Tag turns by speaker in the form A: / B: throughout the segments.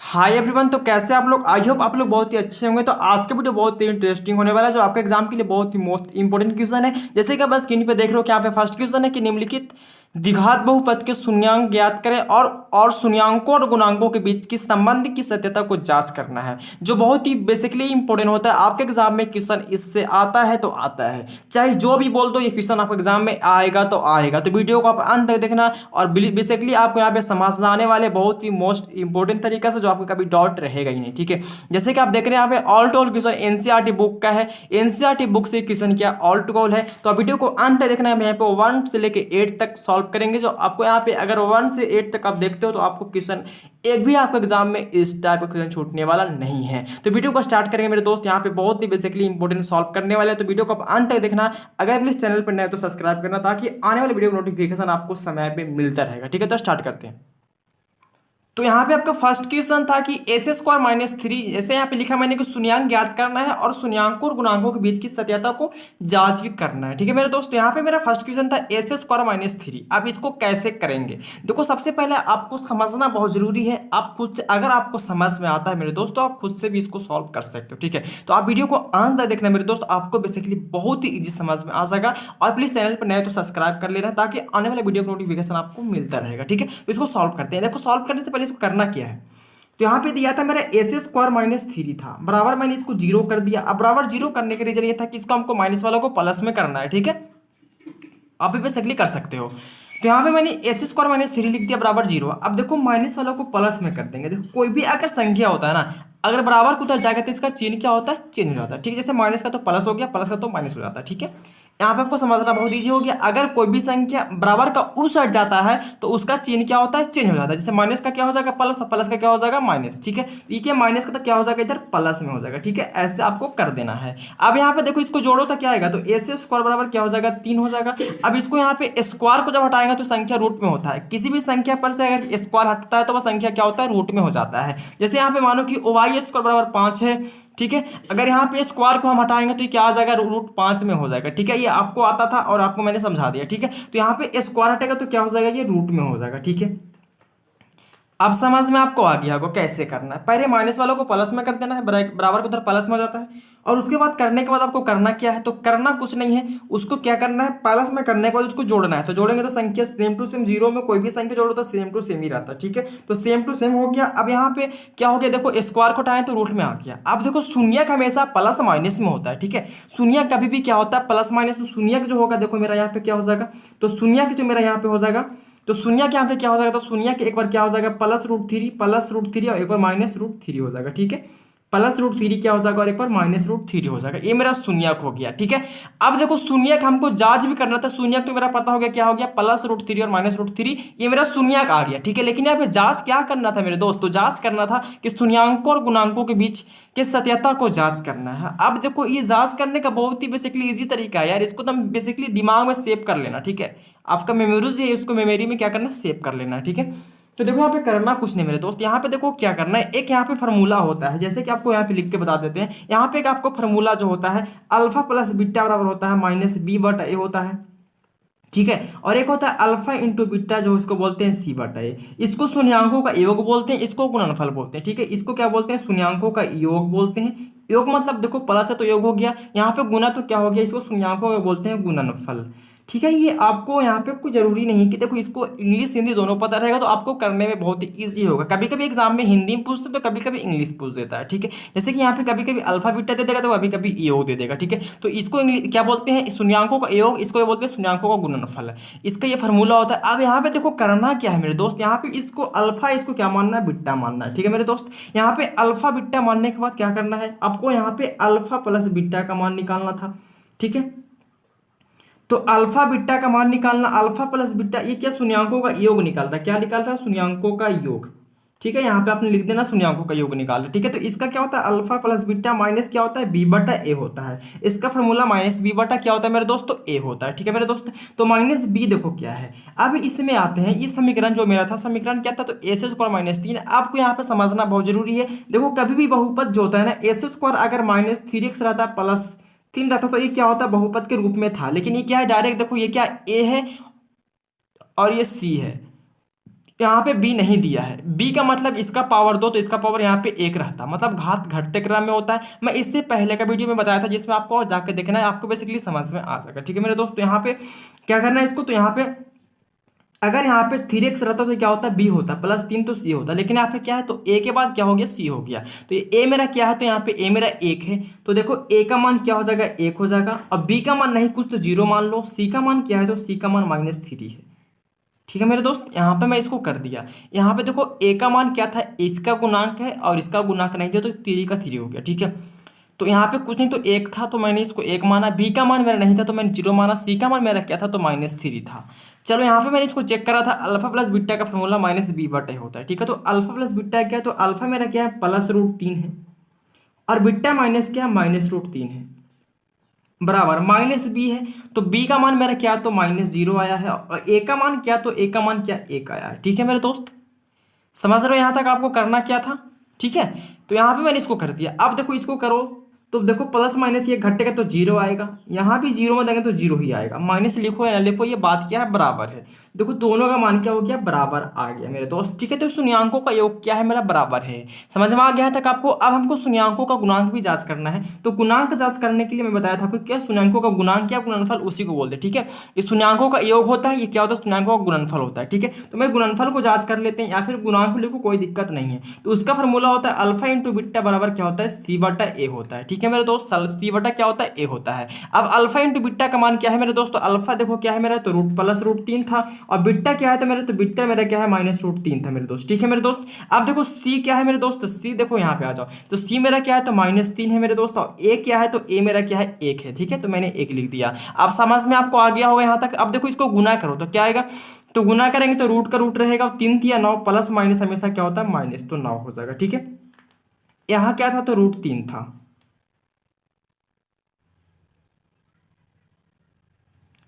A: Hi everyone. तो कैसे आप लोग? आई होप आप लोग बहुत ही अच्छे होंगे। तो आज का वीडियो बहुत ही इंटरेस्टिंग होने वाला है, जो आपके एग्जाम के लिए बहुत ही मोस्ट इंपोर्टेंट क्वेश्चन है। जैसे कि आप बस स्क्रीन पे देख रहे हो कि यहाँ पे फर्स्ट क्वेश्चन है कि निम्नलिखित द्विघात बहुपद के शून्यांक ज्ञात करें और शून्यांकों और गुणांकों के बीच की संबंध की सत्यता को जांच करना है, जो बहुत ही बेसिकली इंपॉर्टेंट होता है। आपके एग्जाम में क्वेश्चन इससे आता है तो आता है, चाहे जो भी बोल दो, ये क्वेश्चन आपके एग्जाम में आएगा तो आएगा। तो वीडियो को आप अंत तक देखना, और बेसिकली आपको यहाँ पे समझना आने वाले बहुत ही मोस्ट इंपॉर्टेंट तरीके से, जो आपको कभी डाउट रहेगा ही नहीं। ठीक है, जैसे कि आप देख रहे हैं यहाँ पे all to all question NCERT book का है। एनसीईआरटी बुक से क्वेश्चन क्या ऑल टू ऑल है, तो आप वीडियो को अंत तक देखना है। यहाँ पे 1 से लेके 8 तक सॉल्व करेंगे, जो आपको यहाँ पे अगर 1 से 8 तक आप देखते हो तो आपको क्वेश्चन एक भी आपके एग्जाम में इस टाइप का क्वेश्चन छूटने वाला नहीं है। तो वीडियो को स्टार्ट करेंगे मेरे दोस्त। यहाँ पे बहुत ही बेसिकली इंपॉर्टेंट सॉल्व करने वाले हैं, तो वीडियो को आप अंत तक देखना। अगर प्लीज चैनल पर नए हो तो सब्सक्राइब करना, ताकि आने वाले वीडियो का नोटिफिकेशन आपको समय पे मिलता रहेगा। ठीक है, तो स्टार्ट करते हैं। तो यहाँ पे आपका फर्स्ट क्वेश्चन था कि एस स्क्वायर माइनस थ्री, जैसे यहाँ पे लिखा मैंने कि शून्यांक ज्ञात करना है और शून्यांकों और गुणांकों के बीच की सत्यता को जांच भी करना है। ठीक है मेरे दोस्त, यहाँ पे मेरा फर्स्ट क्वेश्चन था एस स्क्वायर माइनस थ्री। अब इसको कैसे करेंगे? देखो, सबसे पहले आपको समझना बहुत जरूरी है। आप खुद से, अगर आपको समझ में आता है मेरे दोस्त, तो आप खुद से भी इसको सॉल्व कर सकते हो। ठीक है, तो आप वीडियो को अंत तक देखना मेरे दोस्त, आपको बेसिकली बहुत ही ईजी समझ में आ जाएगा। और प्लीज चैनल पर नए तो सब्सक्राइब कर लेना, ताकि आने वाले वीडियो का नोटिफिकेशन आपको मिलता रहेगा। ठीक है, तो इसको सॉल्व करते हैं। देखो, सॉल्व करने से पहले इसको करना क्या है। तो यहाँ पे दिया था मेरा एस स्क्वायर माइनस थ्री था, बराबर मैंने इसको जीरो कर दिया। अब बराबर जीरो करने का रीजन ये था कि इसको हमको माइनस वालों को प्लस में करना है। ठीक है, आप भी बेसिकली कर सकते हो। तो यहाँ पे मैंने एस स्क्वायर माइनस थ्री लिख दिया बराबर जीरो। अब देखो, माइनस वालों को प्लस में कर देंगे। देखो, कोई भी अगर संख्या होता है ना, अगर बराबर को उधर जाएगा तो इसका चिन्ह क्या होता है? चेंज हो जाता है। ठीक है, जैसे माइनस का तो प्लस हो गया, प्लस का तो माइनस हो जाता है। ठीक है, यहाँ पे आपको समझना बहुत ईजी हो गया। अगर कोई भी संख्या बराबर का उस साइड जाता है तो उसका चिन्ह क्या होता है? चेंज हो जाता है। जैसे माइनस का क्या हो जाएगा? प्लस, प्लस का क्या हो जाएगा? माइनस। ठीक है, ये क्या, माइनस का तो क्या हो जाएगा? इधर प्लस में हो जाएगा। ठीक है, ऐसे आपको कर देना है। अब यहाँ पे देखो, इसको जोड़ो तो क्या आएगा? तो एस स्क्वायर बराबर क्या हो जाएगा? 3 हो जाएगा। अब इसको यहाँ पे स्क्वायर को जब हटाएंगे तो संख्या रूट में होता है। किसी भी संख्या पर से अगर स्क्वायर हटता है तो वह संख्या क्या होता है? रूट में हो जाता है। जैसे यहाँ पे मानो कि वाई स्क्वायर बराबर 5 है। ठीक है, अगर यहाँ पे स्क्वायर को हम हटाएंगे तो ये क्या आ जाएगा? रूट 5 में हो जाएगा। ठीक है, ये आपको आता था और आपको मैंने समझा दिया। ठीक है, तो यहाँ पे स्क्वायर हटेगा तो क्या हो जाएगा? ये रूट में हो जाएगा। ठीक है, अब समझ में आपको आ गया होगा कैसे करना है। पहले माइनस वालों को प्लस में कर देना है, बराबर को उधर प्लस में हो जाता है। और उसके बाद करने के बाद आपको करना क्या है? तो करना कुछ नहीं है, उसको क्या करना है? प्लस में करने के बाद उसको जोड़ना है। तो जोड़ेंगे तो संख्या सेम टू सेम, जीरो में कोई भी संख्या जोड़ो तो सेम टू सेम ही रहता है। ठीक है, तो सेम टू सेम हो गया। अब यहाँ पे क्या हो गया? देखो, स्क्वायर को हटाएं तो रूट में आ गया। अब देखो, शून्यक हमेशा प्लस माइनस में होता है। ठीक है, शून्यक कभी भी क्या होता है? Plus minus. तो शून्यक जो होगा, देखो मेरा यहाँ पे क्या हो जाएगा? तो शून्यक जो मेरा यहाँ पे हो जाएगा, तो शून्य के यहाँ पे क्या हो जाएगा? तो शून्य के एक बार क्या हो जाएगा? Plus root three, plus root three, और एक बार माइनस रूट थ्री हो जाएगा। ठीक है, प्लस रूट थ्री क्या हो जाएगा और एक बार माइनस रूट थ्री हो जाएगा। ये मेरा शून्यक हो गया। ठीक है, अब देखो, शून्यक हमको जांच भी करना था। शून्यक तो मेरा पता हो गया, क्या हो गया? प्लस रूट थ्री और माइनस रूट थ्री, ये मेरा शून्यक आ गया। ठीक है, लेकिन यहाँ पे जांच क्या करना था मेरे दोस्त? तो जांच करना था कि शून्यांकों और गुणांकों के बीच के सत्यता को जांच करना है। अब देखो, ये जांच करने का बहुत ही बेसिकली इजी तरीका है यार। इसको तो बेसिकली दिमाग में सेव कर लेना। ठीक है, आपका मेमोरीज है, उसको मेमोरी में क्या करना? सेव कर लेना है। ठीक है, तो देखो, यहाँ पे करना कुछ नहीं मेरे दोस्त। यहाँ पे देखो क्या करना है, एक यहाँ पे फार्मूला होता है, जैसे कि आपको यहाँ पे लिख के बता देते हैं। यहाँ पे एक आपको फार्मूला जो होता है, अल्फा प्लस बीटा बराबर होता है माइनस बी बटा ए होता है। ठीक है, और एक होता है अल्फा इंटू बीटा, जो इसको बोलते हैं सी बटा ए। इसको शून्यांकों का योग बोलते हैं, इसको गुणनफल बोलते हैं। ठीक है, इसको क्या बोलते हैं? शून्यांकों का योग बोलते हैं। योग मतलब देखो, प्लस है तो योग हो गया, यहाँ पे गुना तो क्या हो गया? इसको शून्यांकों का बोलते हैं गुणनफल। ठीक है, ये आपको यहाँ पे कोई जरूरी नहीं कि देखो इसको इंग्लिश हिंदी दोनों पता रहेगा तो आपको करने में बहुत ही ईजी होगा। कभी कभी एग्जाम में हिंदी में पूछते तो कभी कभी इंग्लिश पूछ देता है। ठीक है, जैसे कि यहाँ पे कभी कभी अल्फा बीटा दे देगा तो कभी कभी योग दे देगा। ठीक है, तो इसको इंग्लिश क्या बोलते हैं? शून्यांकों का योग, इसको बोलते हैं शून्यांकों का गुणनफल। इसका ये फॉर्मूला होता है। अब यहाँ पे देखो करना क्या है मेरे दोस्त, यहाँ पे इसको अल्फा, इसको क्या मानना है? बीटा मानना है। ठीक है मेरे दोस्त, यहाँ पे अल्फा बीटा मानने के बाद क्या करना है? आपको यहाँ पे अल्फा प्लस बीटा का मान निकालना था। ठीक है, तो अल्फा बीटा का मान निकालना, अल्फा प्लस बीटा, ये क्या? शून्यांकों का योग निकाल रहा है। क्या निकाल रहा है? शून्यांकों का योग। ठीक है, यहाँ पे आपने लिख देना शून्यांकों का योग निकाल रहे। ठीक है, तो इसका क्या होता है? अल्फा प्लस बीटा माइनस क्या होता है? बी बटा ए होता है। इसका फॉर्मूला माइनस बी बटा क्या होता है मेरे दोस्त? तो ए होता है। ठीक है मेरे दोस्त, तो माइनस बी देखो क्या है। अब इसमें आते हैं, ये समीकरण जो मेरा था, समीकरण क्या था? तो एस स्क्वायर माइनस तीन। आपको यहाँ पे समझना बहुत जरूरी है। देखो, कभी भी बहुपद जो होता है ना, एस स्क्वायर अगर माइनस थ्री एक्स रहता है प्लस तीन रहता तो ये क्या होता है? बहुपद के रूप में था। लेकिन ये क्या है? डायरेक्ट देखो, ये क्या? ए है और ये सी है। यहाँ पे बी नहीं दिया है, बी का मतलब इसका पावर 2 तो इसका पावर यहाँ पे 1 रहता, मतलब घात घटते क्रम में होता है। मैं इससे पहले का वीडियो में बताया था जिसमें आपको जाके देखना है, आपको बेसिकली समझ में आ सका। ठीक है मेरे दोस्त, तो यहाँ पे क्या करना है इसको, तो यहाँ पे अगर यहाँ पे 3x रहता तो क्या होता है, बी होता, +3 तो सी होता, लेकिन यहाँ पे क्या है तो ए के बाद क्या हो गया, सी हो गया। तो ये ए मेरा क्या है, तो यहाँ पे ए मेरा 1 है, तो देखो ए का मान क्या हो जाएगा, 1 हो जाएगा। अब बी का मान नहीं कुछ तो 0 मान लो, सी का मान क्या है, तो सी का मान -3 है। ठीक है मेरे दोस्त, यहाँ पे मैं इसको कर दिया। यहाँ पे देखो ए का मान क्या था, इसका गुणांक है और इसका गुणांक नहीं दिया तो 3 का 3 हो गया। ठीक है, तो यहाँ पे कुछ नहीं तो 1 था तो मैंने इसको 1 माना, बी का मान मेरा नहीं था तो मैंने 0 माना, सी का मान मेरा क्या था तो -3 था। चलो यहाँ पे मैंने इसको चेक करा था, अल्फा प्लस बीटा का फॉर्मूला -b/a होता है। ठीक है, तो अल्फा प्लस बीटा क्या है, तो अल्फा मेरा क्या है +√3 है और बीटा माइनस क्या है, -√3 है, बराबर -b है। तो b का मान मेरा क्या, तो -0 आया है, और a का मान क्या, तो a का मान क्या 1 आया है। ठीक है मेरे दोस्त, समझ रहे हो यहाँ तक आपको करना क्या था। ठीक है, तो यहाँ पे मैंने इसको कर दिया। अब देखो इसको करो तो देखो प्लस माइनस ये घटेगा तो 0 आएगा, यहाँ भी 0 में देंगे तो 0 ही आएगा, माइनस लिखो या ना लिखो ये बात क्या है, बराबर है। देखो दोनों का मान क्या हो गया, बराबर आ गया मेरे दोस्त। ठीक है, तो शून्यांकों का योग क्या है, मेरा बराबर है। समझ में आ गया तक आपको। अब हमको शून्यांकों का गुणांक भी जांच करना है, तो गुणांक जांच करने के लिए मैं बताया था आपको क्या, शून्यांकों का गुणांक क्या, गुणनफल उसी को बोलते हैं। ठीक है, इस शून्यांकों का योग होता है, ये क्या होता है, शून्यांकों का गुणनफल होता है। ठीक है, तो मैं गुणनफल को जांच कर लेते हैं या फिर गुणांक लिखो, कोई दिक्कत नहीं है। तो उसका फॉर्मूला होता है अल्फा इंटू बीटा बराबर क्या होता है, c/a होता है। ठीक है मेरे दोस्त, c/ क्या होता है, a होता है। अब अल्फा इंटू बीटा का मान क्या है मेरे दोस्त, तो अल्फा देखो क्या है मेरा, तो +√3 था, और बीटा क्या है तो मेरा, तो बीटा मेरा क्या है -√3 था मेरे दोस्त। ठीक है मेरे दोस्त, अब देखो c क्या है मेरे दोस्त, तो c देखो यहाँ पे आ जाओ, तो c मेरा क्या है, तो -3 है मेरे दोस्त, और a क्या है, तो a मेरा क्या है 1 है। ठीक है, तो मैंने 1 लिख दिया। अब समझ में आपको आ गया होगा यहाँ तक। अब देखो इसको गुना करो तो क्या आएगा, तो गुना करेंगे तो रूट का रूट रहेगा, 3 या 9, प्लस माइनस हमेशा क्या होता है, माइनस, तो 9 हो जाएगा। ठीक है, यहाँ क्या था, तो √3 था।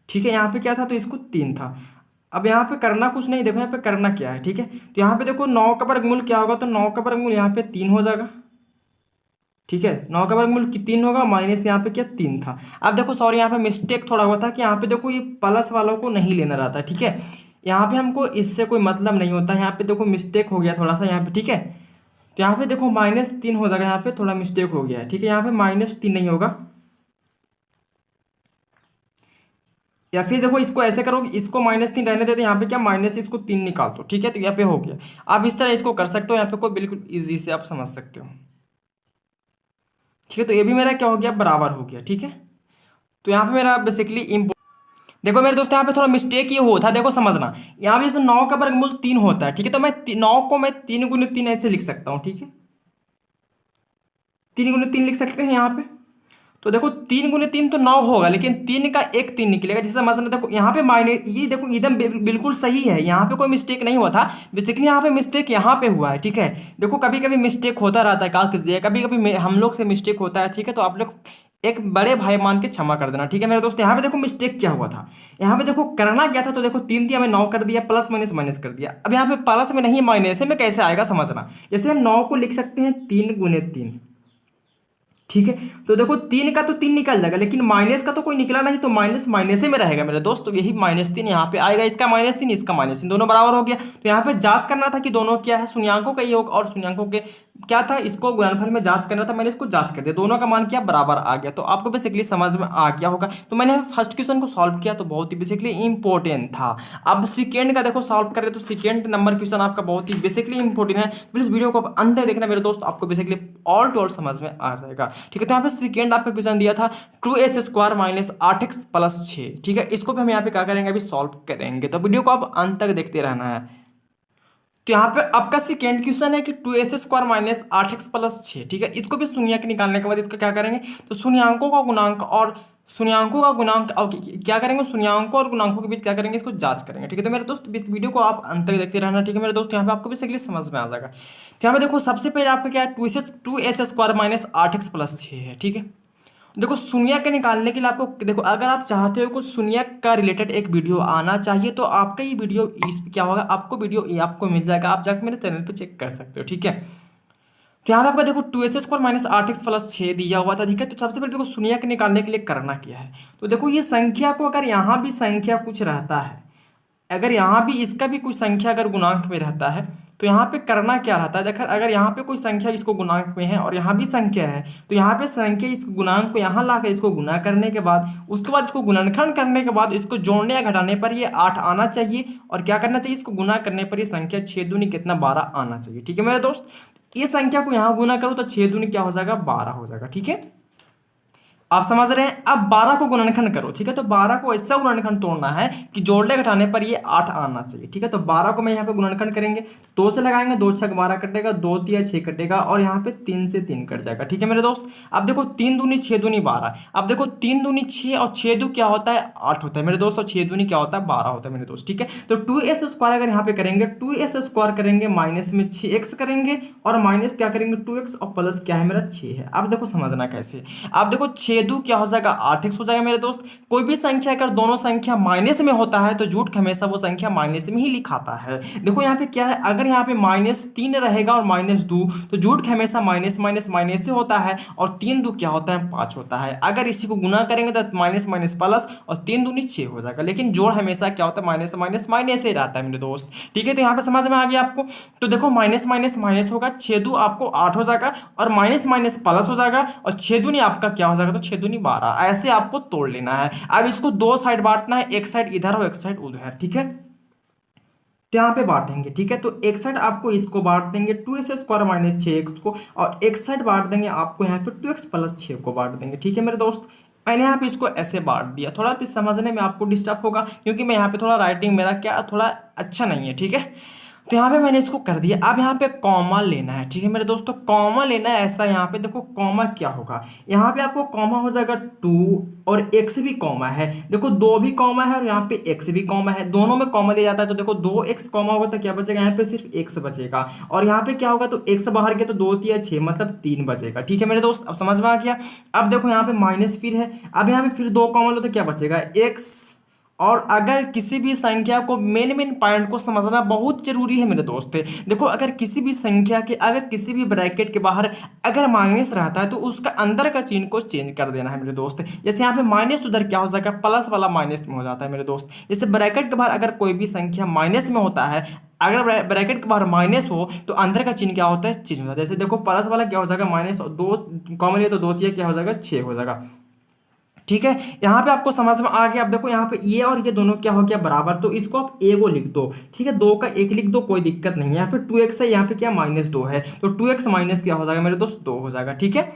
A: ठीक है, यहाँ पे क्या था, तो इसको 3 था। अब यहाँ पे करना कुछ नहीं, देखो यहाँ पे करना क्या है। ठीक है, तो यहाँ पे देखो 9 का वर्गमूल क्या होगा, तो 9 का वर्गमूल यहाँ पे 3 हो जाएगा। ठीक है, 9 का वर्गमूल 3 होगा, माइनस यहाँ पे क्या 3 था। अब देखो सॉरी यहाँ पे मिस्टेक थोड़ा हुआ था कि यहाँ पे देखो ये प्लस वालों को नहीं लेना रहता। ठीक है, यहाँ पे हमको इससे कोई मतलब नहीं होता, यहाँ पे देखो मिस्टेक हो गया थोड़ा सा यहाँ पे। ठीक है, तो यहाँ पे देखो -3 हो जाएगा, यहाँ पे थोड़ा मिस्टेक हो गया है। ठीक है, यहाँ पे -3 नहीं होगा, या फिर देखो इसको ऐसे करो, इसको -3 रहने देते, यहाँ पे क्या माइनस इसको 3 निकाल दो। ठीक है, तो यहाँ पे हो गया। आप इस तरह इसको कर सकते हो, यहाँ पे कोई बिल्कुल इजी से आप समझ सकते हो। ठीक है, तो ये भी मेरा क्या हो गया, बराबर हो गया। ठीक है, तो यहाँ पे मेरा बेसिकली देखो मेरे दोस्त यहाँ पे थोड़ा मिस्टेक ये होता है, देखो समझना, यहाँ पे जैसे 9 का वर्गमूल 3 होता है। ठीक है, तो मैं 9 को मैं 3 × 3 ऐसे लिख सकता हूँ। ठीक है, 3 × 3 लिख सकते हैं यहाँ पे। तो देखो 3 × 3 तो 9 होगा, लेकिन 3 का एक 3 निकलेगा, जिससे समझना। देखो यहाँ पे माइनस, ये देखो एकदम बिल्कुल सही है, यहाँ पे कोई मिस्टेक नहीं हुआ था। बेसिकली यहाँ पे मिस्टेक यहाँ पे हुआ है। ठीक है, देखो कभी कभी मिस्टेक होता रहता है, कभी कभी हम लोग से मिस्टेक होता है। ठीक है, तो आप लोग एक बड़े भाई मान के क्षमा कर देना। ठीक है मेरे दोस्त, यहाँ पे देखो मिस्टेक क्या हुआ था, यहाँ पे देखो करना क्या था, तो देखो 3 दिया मैं 9 कर दिया, प्लस माइनस माइनस कर दिया। अब यहाँ पे प्लस में नहीं माइनस है, में कैसे आएगा समझना। जैसे हम 9 को लिख सकते हैं 3 × 3। ठीक है, तो देखो 3 का तो 3 निकल जाएगा, लेकिन माइनस का तो कोई निकला नहीं, तो माइनस माइनस ही में रहेगा मेरे दोस्त। तो यही -3 यहाँ पे आएगा, इसका -3 इसका -3 दोनों बराबर हो गया। तो यहाँ पे जांच करना था कि दोनों क्या है, शून्यांकों का योग और शून्यांकों के क्या था, इसको गुणनफल में जांच करना था, मैंने इसको जांच कर दिया, दोनों का मान क्या बराबर आ गया। तो आपको बेसिकली समझ में आ गया होगा। तो मैंने फर्स्ट क्वेश्चन को सॉल्व किया, तो बहुत ही बेसिकली इंपॉर्टेंट था। अब सेकेंड का देखो सॉल्व करें, तो सेकेंड नंबर क्वेश्चन आपका बहुत ही बेसिकली इंपॉर्टेंट है। प्लीज वीडियो को अंत तक देखना मेरे दोस्त, आपको बेसिकली ऑल टू ऑल समझ में आ जाएगा। ठीक है, तो यहाँ पे सेकेंड आपका क्वेश्चन दिया था 2s² - 8x + 6। ठीक है, इसको भी हम यहाँ पे क्या करेंगे, अभी सॉल्व करेंगे, तो वीडियो को आप अंत तक देखते रहना है। तो यहाँ पे आपका सेकेंड क्वेश्चन है कि 2s² - 8x + 6। ठीक है, इसको भी शून्यक निकालने के बाद इसका क्या करेंगे, तो शून्यांकों का गुणांक और शून्यांकों का गुणांक और क्या करेंगे, शून्यांकों और गुणांकों के बीच क्या करेंगे, इसको जांच करेंगे। ठीक है, तो मेरे दोस्त वीडियो को आप अंत तक देखते रहना। ठीक है मेरे दोस्त, यहाँ पे आपको बेसिकली समझ में आ जाएगा। तो यहाँ पे देखो सबसे पहले आपका क्या है, 2s² - 8x + 6 है। ठीक है, देखो शून्य के निकालने के लिए आपको देखो, अगर आप चाहते हो कि शून्य का रिलेटेड एक वीडियो आना चाहिए, तो आपका ये वीडियो इस क्या होगा, आपको वीडियो ये आपको मिल जाएगा, आप जाकर मेरे चैनल पे चेक कर सकते हो। ठीक है, तो यहाँ पे आपका देखो 2s² - 8x + 6 दिया हुआ था। ठीक है, तो सबसे पहले देखो शून्य के निकालने के लिए करना क्या है, तो देखो ये संख्या को अगर यहाँ भी संख्या कुछ रहता है, अगर यहाँ भी इसका भी कोई संख्या अगर गुणांक में रहता है तो यहाँ पे करना क्या रहता है, देखो अगर यहाँ पे कोई संख्या इसको गुणांक में है और यहाँ भी संख्या है तो यहाँ पे संख्या इस गुणांक को यहाँ लाकर इसको गुना करने के बाद उसके बाद इसको गुणनखंड करने के बाद इसको जोड़ने या घटाने पर ये 8 आना चाहिए, और क्या करना चाहिए, इसको गुना करने पर ये संख्या 6 दूनी कितना 12 आना चाहिए। ठीक है मेरे दोस्त, ये संख्या को यहाँ गुना करो तो 6 दूनी क्या हो जाएगा 12 हो जाएगा। ठीक है, आप समझ रहे हैं। अब 12 को गुणनखंड करो। ठीक है, तो 12 को ऐसा गुणनखंड तोड़ना है कि जोड़ने घटाने पर ये 8 आना चाहिए। ठीक है, तो 12 को मैं यहाँ पे गुणनखंड करेंगे, 2 से लगाएंगे, 2 6 12 कटेगा, 2 3 6 कटेगा और यहाँ पे 3 से 3 कट जाएगा। ठीक है मेरे दोस्त, अब देखो 3 दूनी 6 दूनी 12, अब देखो 3 दूनी 6 और 6 दू क्या होता है 8 होता है मेरे दोस्त, और 6 दूनी क्या होता है 12 होता है मेरे दोस्त। ठीक है, तो 2s² अगर यहाँ पे करेंगे 2s² करेंगे माइनस में 6x करेंगे और माइनस क्या करेंगे 2x और प्लस क्या है मेरा 6 है। अब देखो समझना कैसे, अब देखो 6 दू क्या हो जाएगा 8x हो जाएगा मेरे दोस्त। कोई भी संख्या अगर दोनों संख्या माइनस में होता है तो झूठ हमेशा वो संख्या माइनस में ही लिखाता है। देखो यहाँ पे क्या है, अगर यहाँ पे -3 रहेगा और -2 तो झूठ हमेशा माइनस माइनस माइनस से होता है, और 3 दू क्या होता है 5 होता है। अगर इसी को गुना करेंगे तो माइनस माइनस प्लस और 3 दूनी 6 हो जाएगा, लेकिन जोड़ हमेशा क्या होता है माइनस माइनस माइनस ही रहता है मेरे दोस्त। ठीक है, तो यहाँ पे समझ में आ गया आपको। तो देखो माइनस माइनस माइनस होगा, 6 दू आपको 8 हो जाएगा और माइनस माइनस प्लस हो जाएगा और 6 दूनी आपका क्या हो जाएगा तो 6 दूनी 12। ऐसे आपको तोड़ लेना है। अब इसको 2 साइड बांटना है, एक साइड इधर और एक साइड उधर। ठीक है, तो यहाँ पे बांटेंगे। ठीक है, तो एक साइड आपको इसको बांट देंगे 2s² माइनस 6x को, और एक साइड बांट देंगे आपको यहाँ पे 2x प्लस 6 को बांट देंगे। ठीक है मेरे दोस्त, मैंने यहाँ पे इसको ऐसे बांट दिया। थोड़ा भी समझने में आपको डिस्टर्ब होगा क्योंकि मैं यहाँ पे थोड़ा राइटिंग मेरा क्या थोड़ा अच्छा नहीं है। ठीक है, तो यहाँ पे मैंने इसको कर दिया। अब यहाँ पे कॉमा लेना है। ठीक है मेरे दोस्तों, कॉमा लेना है। ऐसा यहाँ पे देखो कॉमा क्या होगा, यहाँ पे आपको कॉमा हो जाएगा 2 और x भी कॉमा है। देखो 2 भी कॉमा है और यहाँ पे x भी कॉमा है, दोनों में कॉमा लिया जाता है। तो देखो 2x कॉमा होगा तो क्या बचेगा, यहाँ पे सिर्फ x बचेगा, और यहाँ पे क्या होगा तो x बाहर गया तो 2 3 6 मतलब 3 बचेगा। ठीक है मेरे दोस्त, अब समझ में आ गया। अब देखो यहाँ पे माइनस फिर है, अब यहाँ पे फिर 2 कॉमा लो तो क्या बचेगा x। और अगर किसी भी संख्या को मेन पॉइंट को समझना बहुत जरूरी है मेरे दोस्त। देखो अगर किसी भी संख्या के अगर किसी भी ब्रैकेट के बाहर अगर माइनस रहता है तो उसका अंदर का चिन्ह को चेंज कर देना है मेरे दोस्त। जैसे यहाँ पे माइनस उधर क्या हो जाएगा प्लस वाला माइनस में हो जाता है मेरे दोस्त। जैसे ब्रैकेट के बाहर अगर कोई भी संख्या माइनस में होता है, अगर ब्रैकेट के बाहर माइनस हो तो अंदर का चिन्ह क्या होता है चेंज हो जाता है। जैसे देखो प्लस वाला क्या हो जाएगा माइनस, और 2 कॉमन लिया तो 2 3 क्या हो जाएगा 6 हो जाएगा। ठीक है, यहाँ पे आपको समझ में आ गया। अब देखो यहाँ पे ये और ये दोनों क्या हो गया बराबर, तो इसको आप ए को लिख दो। ठीक है, 2 का 1 लिख दो, कोई दिक्कत नहीं है। यहाँ पे 2x है, यहाँ पे क्या -2 है, तो 2x माइनस क्या हो जाएगा मेरे दोस्त 2 हो जाएगा। ठीक है,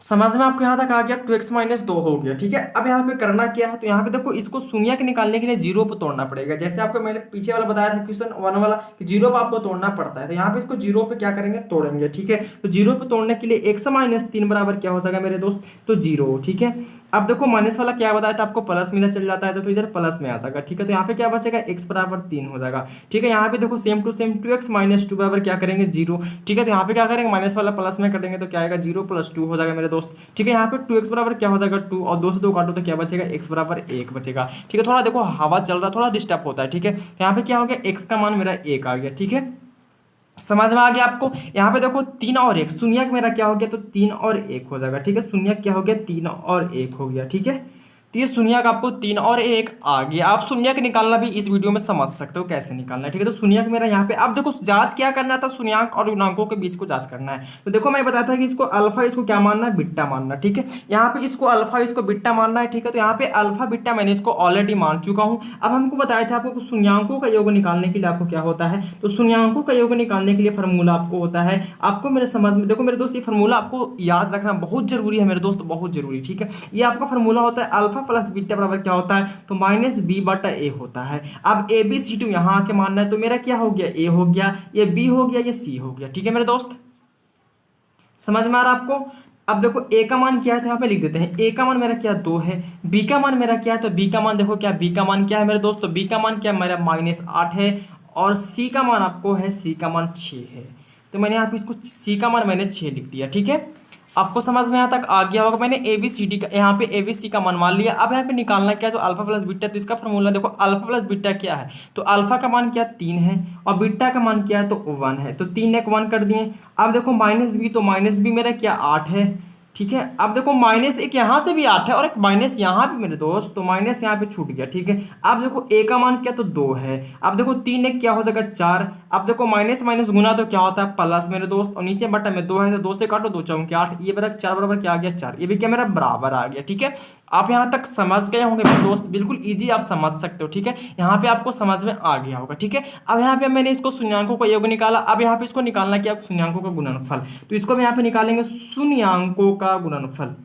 A: समझ में आपको यहाँ तक आ गया, 2x - 2 हो गया। ठीक है, अब यहाँ पे करना क्या है, तो यहाँ पे देखो इसको शून्य के निकालने के लिए 0 पे तोड़ना पड़ेगा। जैसे आपको मैंने पीछे वाला बताया था क्वेश्चन 1 वाला कि 0 पे आपको तोड़ना पड़ता है, तो यहाँ पे इसको 0 पे क्या करेंगे तोड़ेंगे। ठीक है, तो 0 पे तोड़ने के लिए x - 3 बराबर क्या हो जाएगा मेरे दोस्त तो 0। ठीक है, अब देखो माइनस वाला क्या बताया था आपको प्लस में चल जाता है तो इधर प्लस में आ जाएगा। ठीक है, तो यहाँ पे क्या बचेगा x बराबर 3 हो जाएगा। ठीक है, यहाँ पे देखो सेम टू सेम 2x - 2 बराबर क्या करेंगे 0। ठीक है, तो यहाँ पे क्या करेंगे माइनस वाला प्लस में कटेंगे तो क्या आएगा 0 + 2 हो जाएगा मेरे दोस्त। ठीक है, यहाँ पे 2x बराबर क्या हो जाएगा 2, और 2 से 2 काटो तो क्या बचेगा x बराबर 1 बचेगा। ठीक है, थोड़ा देखो हवा चल रहा थोड़ा डिस्टर्ब होता है। ठीक है, यहाँ पे क्या हो गया x का मान मेरा 1 आ गया। ठीक है, समझ में आ गया आपको। यहाँ पे देखो 3 और 1 शून्य मेरा क्या हो गया तो 3 और 1 हो जाएगा। ठीक है, शून्य क्या हो गया 3 और 1 हो गया। ठीक है, तो ये शून्य का आपको 3 और 1 आ गया। आप शून्य निकालना भी इस वीडियो में समझ सकते हो कैसे निकालना है। ठीक है, तो शून्य मेरा यहाँ पे अब देखो जांच क्या करना था, शून्याक और गुणांकों के बीच को जांच करना है। तो देखो मैं बताया था कि इसको अल्फा इसको क्या मानना है बीटा मानना। ठीक है, यहाँ पे इसको अल्फा इसको बीटा मानना है। ठीक है, तो यहाँ पे अल्फा बीटा मैंने इसको ऑलरेडी मान चुका हूँ। अब हमको बताया था आपको शून्याकों का योग निकालने के लिए आपको क्या होता है, तो शून्याकों का योग निकालने के लिए फार्मूला आपको होता है। आपको मेरे समझ में देखो मेरे दोस्त ये फार्मूला आपको याद रखना बहुत जरूरी है मेरे दोस्त, बहुत जरूरी। ठीक है, ये आपका फार्मूला होता है अल्फा प्लस बीटा बराबर क्या होता है तो -b/a होता है। अब ABCD यहाँ आके मानना है, तो मेरा क्या हो गया a हो गया, ये b हो गया, ये c हो गया। ठीक है मेरे दोस्त, समझ में आ रहा आपको। अब देखो a का मान क्या है तो यहाँ पे लिख देते हैं। a का मान मेरा क्या 2 है, b का मान मेरा क्या है तो b का मान देखो क्या b का मान क्या है मेरे दोस्त, तो b का मान क्या मेरा -8 है, और c का मान आपको है c का मान 6 है। तो मैंने यहाँ पे इसको c का मान मैंने 6 लिख दिया। ठीक है, आपको समझ में यहाँ तक आ गया होगा। मैंने ABCD का यहाँ पे ABC का मान मान लिया। अब यहाँ पे निकालना क्या है तो अल्फा प्लस बीटा, तो इसका फॉर्मूला देखो अल्फा प्लस बीटा क्या है तो अल्फा का मान क्या 3 है और बीटा का मान क्या है तो 1 है, तो 3 1 1 कर दिए। अब देखो -b, तो -b मेरा क्या 8 है, ठीक है। अब देखो माइनस एक यहाँ से भी 8 है और एक माइनस यहाँ भी मेरे दोस्त, तो माइनस यहाँ पे छूट गया। ठीक है। अब देखो ए का मान क्या, तो 2 है। अब देखो 3 एक क्या हो जाएगा 4। अब देखो माइनस माइनस गुना तो क्या होता है प्लस मेरे दोस्त, और नीचे बटा में 2 है तो 2 से काटो, 2 चौके 8, ये बराबर 4 बराबर क्या आ गया 4, ये भी क्या मेरा बराबर आ गया। ठीक है। आप यहाँ तक समझ गए होंगे मेरे दोस्त, बिल्कुल इजी आप समझ सकते हो। ठीक है। यहाँ पे आपको समझ में आ गया होगा। ठीक है। अब यहाँ पे मैंने इसको शून्यांकों का योग निकाला। अब यहाँ पे इसको निकालना क्या, शून्यांकों का गुणनफल। तो इसको हम यहाँ पे निकालेंगे शून्यांकों का गुणनफल।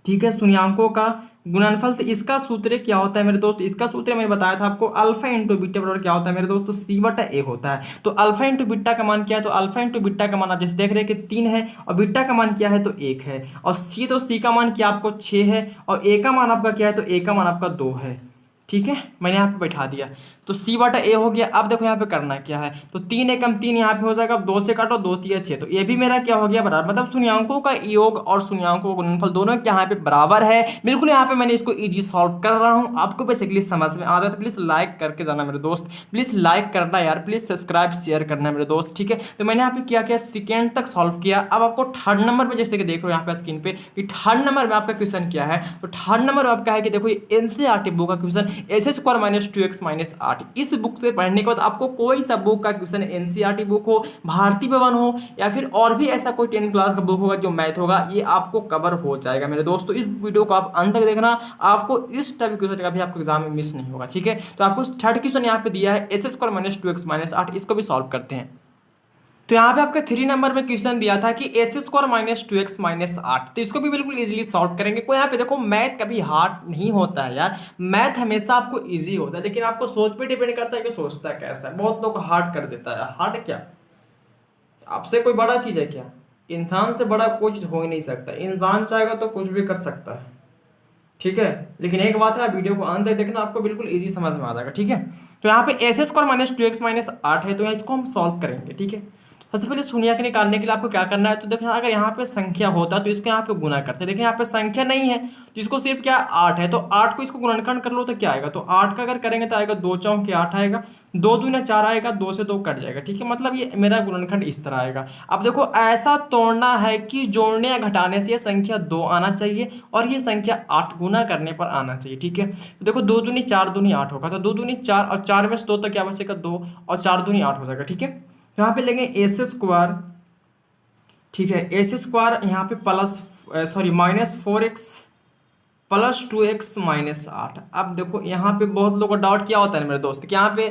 A: ठीक है। शून्यांकों का गुणनफल। तो इसका सूत्र क्या होता है मेरे दोस्त, इसका सूत्र मैंने बताया था आपको, अल्फा इंटू बीटा बराबर क्या होता है मेरे दोस्त, तो सी बटा ए होता है। तो अल्फा इंटू बीटा का मान क्या है, तो अल्फा इंटू बीटा का मान आप जैसे देख रहे हैं कि 3 है, और बीटा का मान क्या है तो 1 है, और सी तो सी का मान क्या आपको 6 है, और ए का मान आपका क्या है, तो ए का मान आपका 2 है। ठीक है। मैंने यहाँ पे बैठा दिया, तो सी बटा ए हो गया। अब देखो यहाँ पे करना क्या है, तो 3 एकम 3 यहाँ पे हो जाएगा, 2 से काटो, 2 3 6, तो ये भी मेरा क्या हो गया बराबर, मतलब शून्यांकों का योग और शून्यांकों का गुणनफल दोनों यहाँ पे बराबर है। बिल्कुल यहाँ पे मैंने इसको इजी सॉल्व कर रहा हूँ, आपको बेसिकली समझ में आता है तो प्लीज लाइक करके जाना मेरे दोस्त, प्लीज लाइक करना यार, प्लीज सब्सक्राइब शेयर करना मेरे दोस्त। ठीक है। तो मैंने यहाँ पे क्या किया, सेकेंड तक सॉल्व किया। अब आपको थर्ड नंबर पे जैसे कि देख रहे हो यहाँ पे स्क्रीन पे कि थर्ड नंबर में आपका क्वेश्चन क्या है, तो थर्ड नंबर में आपका है कि देखो एनसीईआरटी बुक का question S square minus 2x minus 8। इस बुक से पढ़ने के बाद आपको कोई सा बुक का क्वेश्चन, एनसीईआरटी बुक हो, भारतीय भवन हो, या फिर और भी ऐसा कोई 10 क्लास का बुक होगा जो मैथ होगा, ये आपको कवर हो जाएगा मेरे दोस्तों। इस वीडियो को आप अंत तक देखना, आपको इस टाइप क्वेश्चन का भी आपको एग्जाम में मिस नहीं होगा। ठीक है। तो आपको थर्ड क्वेश्चन यहाँ पे दिया है S square minus 2x minus 8, इसको भी सॉल्व करते हैं। तो यहाँ पे आपके 3 नंबर में क्वेश्चन दिया था कि S square minus 2x minus 8, तो इसको भी बिल्कुल इजीली सॉल्व करेंगे। कोई यहाँ पे देखो मैथ कभी हार्ड नहीं होता है यार, मैथ हमेशा आपको इजी होता है, लेकिन आपको सोच पे डिपेंड करता है कि सोचता है कैसा है। बहुत लोग हार्ड कर देता है, हार्ड क्या, आपसे कोई बड़ा चीज है क्या, इंसान से बड़ा कोई चीज हो ही नहीं सकता, इंसान चाहेगा तो कुछ भी कर सकता है। ठीक है। लेकिन एक बात है, वीडियो को अंत तक देखना, आपको बिल्कुल इजी समझ में आ जाएगा। ठीक है। तो यहाँ पे S square minus 2x minus 8 है, तो इसको हम सॉल्व करेंगे। ठीक है। सबसे पहले शून्य के निकालने के लिए आपको क्या करना है, तो देखना अगर यहाँ पे संख्या होता तो इसको यहाँ पे गुना करते, लेकिन यहाँ पे संख्या नहीं है तो इसको सिर्फ क्या 8 है, तो 8 को इसको गुणनखंड कर लो तो क्या आएगा, तो 8 का अगर करेंगे तो आएगा 2 चौके 8 आएगा, 2 दूना 4 आएगा, 2 से 2 कट जाएगा। ठीक है। मतलब ये मेरा गुणनखंड इस तरह आएगा। अब देखो ऐसा तोड़ना है कि जोड़ने या घटाने से ये संख्या 2 आना चाहिए और ये संख्या 8 गुना करने पर आना चाहिए। ठीक है। तो देखो 2 दूनी 4 दूनी 8 होगा, तो 2 दूनी 4 और 4 में से 2 तो क्या बचेगा 2, और 4 दूनी 8 हो जाएगा। ठीक है। यहाँ पे लेंगे एस स्क्वायर। ठीक है। एस स्क्वायर यहाँ पे plus sorry minus 4x plus 2x minus 8। अब देखो यहाँ पे बहुत लोगों का डाउट क्या होता है मेरे दोस्त कि यहाँ पे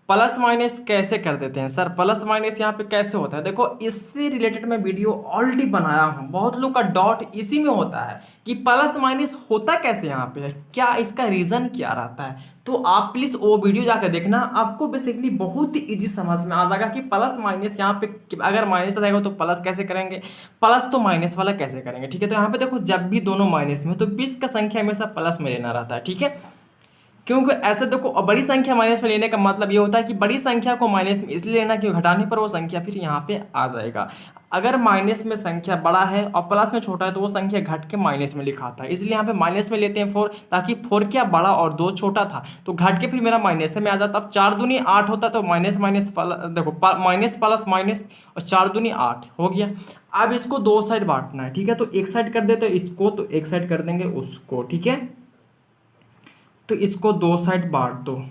A: प्लस माइनस कैसे कर देते हैं सर, प्लस माइनस यहाँ पे कैसे होता है। देखो इससे रिलेटेड मैं वीडियो ऑलरेडी बनाया हूँ, बहुत लोग का डाउट इसी में होता है कि प्लस माइनस होता कैसे यहाँ पे, क्या इसका रीजन क्या रहता है। तो आप प्लीज वो वीडियो जाकर देखना, आपको बेसिकली बहुत ही इजी समझ में आ जाएगा कि प्लस माइनस यहाँ पे अगर माइनस रहेगा तो प्लस कैसे करेंगे, प्लस तो माइनस वाला कैसे करेंगे। ठीक है। तो यहाँ पे देखो जब भी दोनों माइनस में तो 20 का संख्या हमेशा प्लस में लेना रहता है। ठीक है। क्योंकि ऐसे देखो बड़ी संख्या माइनस में लेने का मतलब ये होता है कि बड़ी संख्या को माइनस में इसलिए लेना कि घटाने पर वो संख्या फिर यहाँ पे आ जाएगा। अगर माइनस में संख्या बड़ा है और प्लस में छोटा है तो वो संख्या घट के माइनस में लिखाता है, इसलिए यहाँ पे माइनस में लेते हैं 4, ताकि 4 क्या बड़ा और 2 छोटा था तो घट के फिर मेरा माइनस में आ जाता। अब 4 दूनी 8 होता तो माइनस माइनस देखो माइनस प्लस माइनस और 4 दूनी 8 हो गया। अब इसको 2 साइड बांटना है। ठीक है। तो एक साइड कर देते इसको, तो एक साइड कर देंगे उसको। ठीक है। तो इसको 2 साइड बांट दो,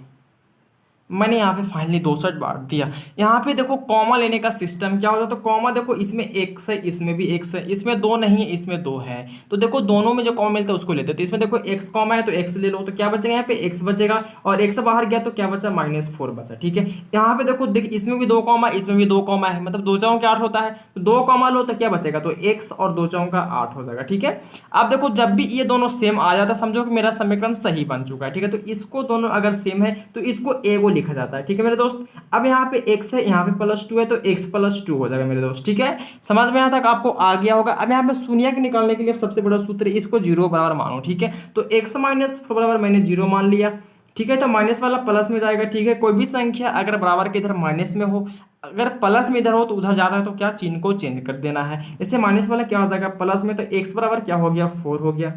A: मैंने यहाँ पे फाइनली 2 साइड बांट दिया। यहाँ पे देखो कॉमा लेने का सिस्टम क्या होता है, तो कॉमा देखो इसमें x है, इसमें भी x है, इसमें 2 नहीं है, इसमें 2 है, तो देखो दोनों में जो कॉमा मिलता है उसको लेते हैं। तो इसमें देखो x कॉमा है तो x ले लो, तो क्या बचेगा यहाँ पे x बचेगा, और x बाहर गया तो क्या बचा -4 बचा। ठीक है। यहाँ पे देखो देख इसमें भी 2 कॉमा, इसमें भी 2 कॉमा है, मतलब 2 चौके 8 होता है, तो 2 कॉमा लो तो क्या बचेगा, तो x और 2 चौका 8 हो जाएगा। ठीक है। अब देखो जब भी ये दोनों सेम आ जाता है समझो कि मेरा समीकरण सही बन चुका है। ठीक है। तो इसको दोनों अगर सेम है तो इसको a को लिखा जाता है। ठीक है मेरे दोस्त। अब यहाँ पे x है, यहाँ पे +2 है, तो x +2 हो जाएगा मेरे दोस्त। ठीक है। समझ में यहाँ तक आपको आ गया होगा। अब यहाँ पे शून्य के निकालने के लिए सबसे बड़ा सूत्र इसको 0 बराबर मानो। ठीक है। तो x -4 बराबर मैंने 0 मान लिया। ठीक है। तो माइनस वाला प्लस में जाएगा। ठीक है। कोई भी संख्या अगर बराबर के इधर माइनस में हो, अगर प्लस में इधर हो तो उधर जाता है तो क्या चिन्ह को चेंज कर देना है। जैसे माइनस वाला क्या हो जाएगा प्लस में, तो x बराबर क्या हो गया 4 हो गया।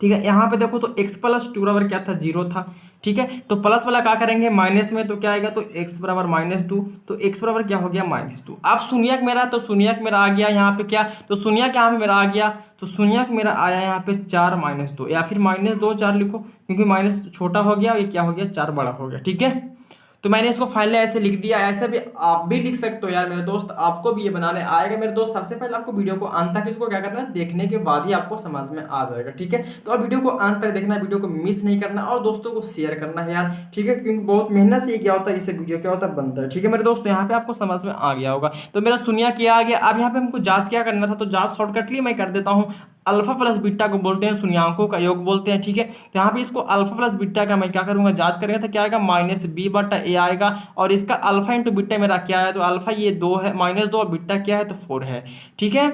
A: ठीक है। यहाँ पे देखो तो x प्लस टू बराबर क्या था, 0 था। ठीक है, तो प्लस वाला क्या करेंगे माइनस में, तो क्या आएगा, तो x बराबर -2, तो x बराबर क्या हो गया -2। अब शून्यक मेरा, तो शून्यक मेरा आ गया यहाँ पे क्या, तो शून्यक यहाँ पे मेरा आ गया, तो शून्यक मेरा आया यहाँ पे 4 -2, या फिर -2 4 लिखो, क्योंकि माइनस छोटा हो गया और ये क्या हो गया 4 बड़ा हो गया। ठीक है, तो मैंने इसको फाइनली ऐसे लिख दिया। ऐसे भी आप भी लिख सकते हो यार मेरे दोस्त, आपको भी ये बनाने आएगा मेरे दोस्त। सबसे पहले आपको वीडियो को अंत तक इसको क्या करना है, देखने के बाद ही आपको समझ में आ जाएगा। ठीक है, तो अब वीडियो को अंत तक देखना, वीडियो को मिस नहीं करना और दोस्तों को शेयर करना है यार। ठीक है, क्योंकि बहुत मेहनत से ये क्या होता है, इससे वीडियो क्या होता है बनता है। ठीक है मेरे दोस्त, यहाँ पे आपको समझ में आ गया होगा। तो मेरा शून्य किया आ गया। अब यहाँ पे हमको जांच क्या करना था, तो जांच शॉर्टकटली मैं कर देता हूँ। अल्फा प्लस बीटा को बोलते हैं शून्यांकों का योग बोलते हैं। ठीक है, तो यहाँ पे इसको अल्फा प्लस बीटा का मैं क्या करूंगा, जांच करेंगे तो क्या आएगा -b/a आएगा। और इसका अल्फा इंटू बीटा मेरा क्या है, तो अल्फा ये 2 है, -2, और बीटा क्या है, तो 4 है। ठीक है,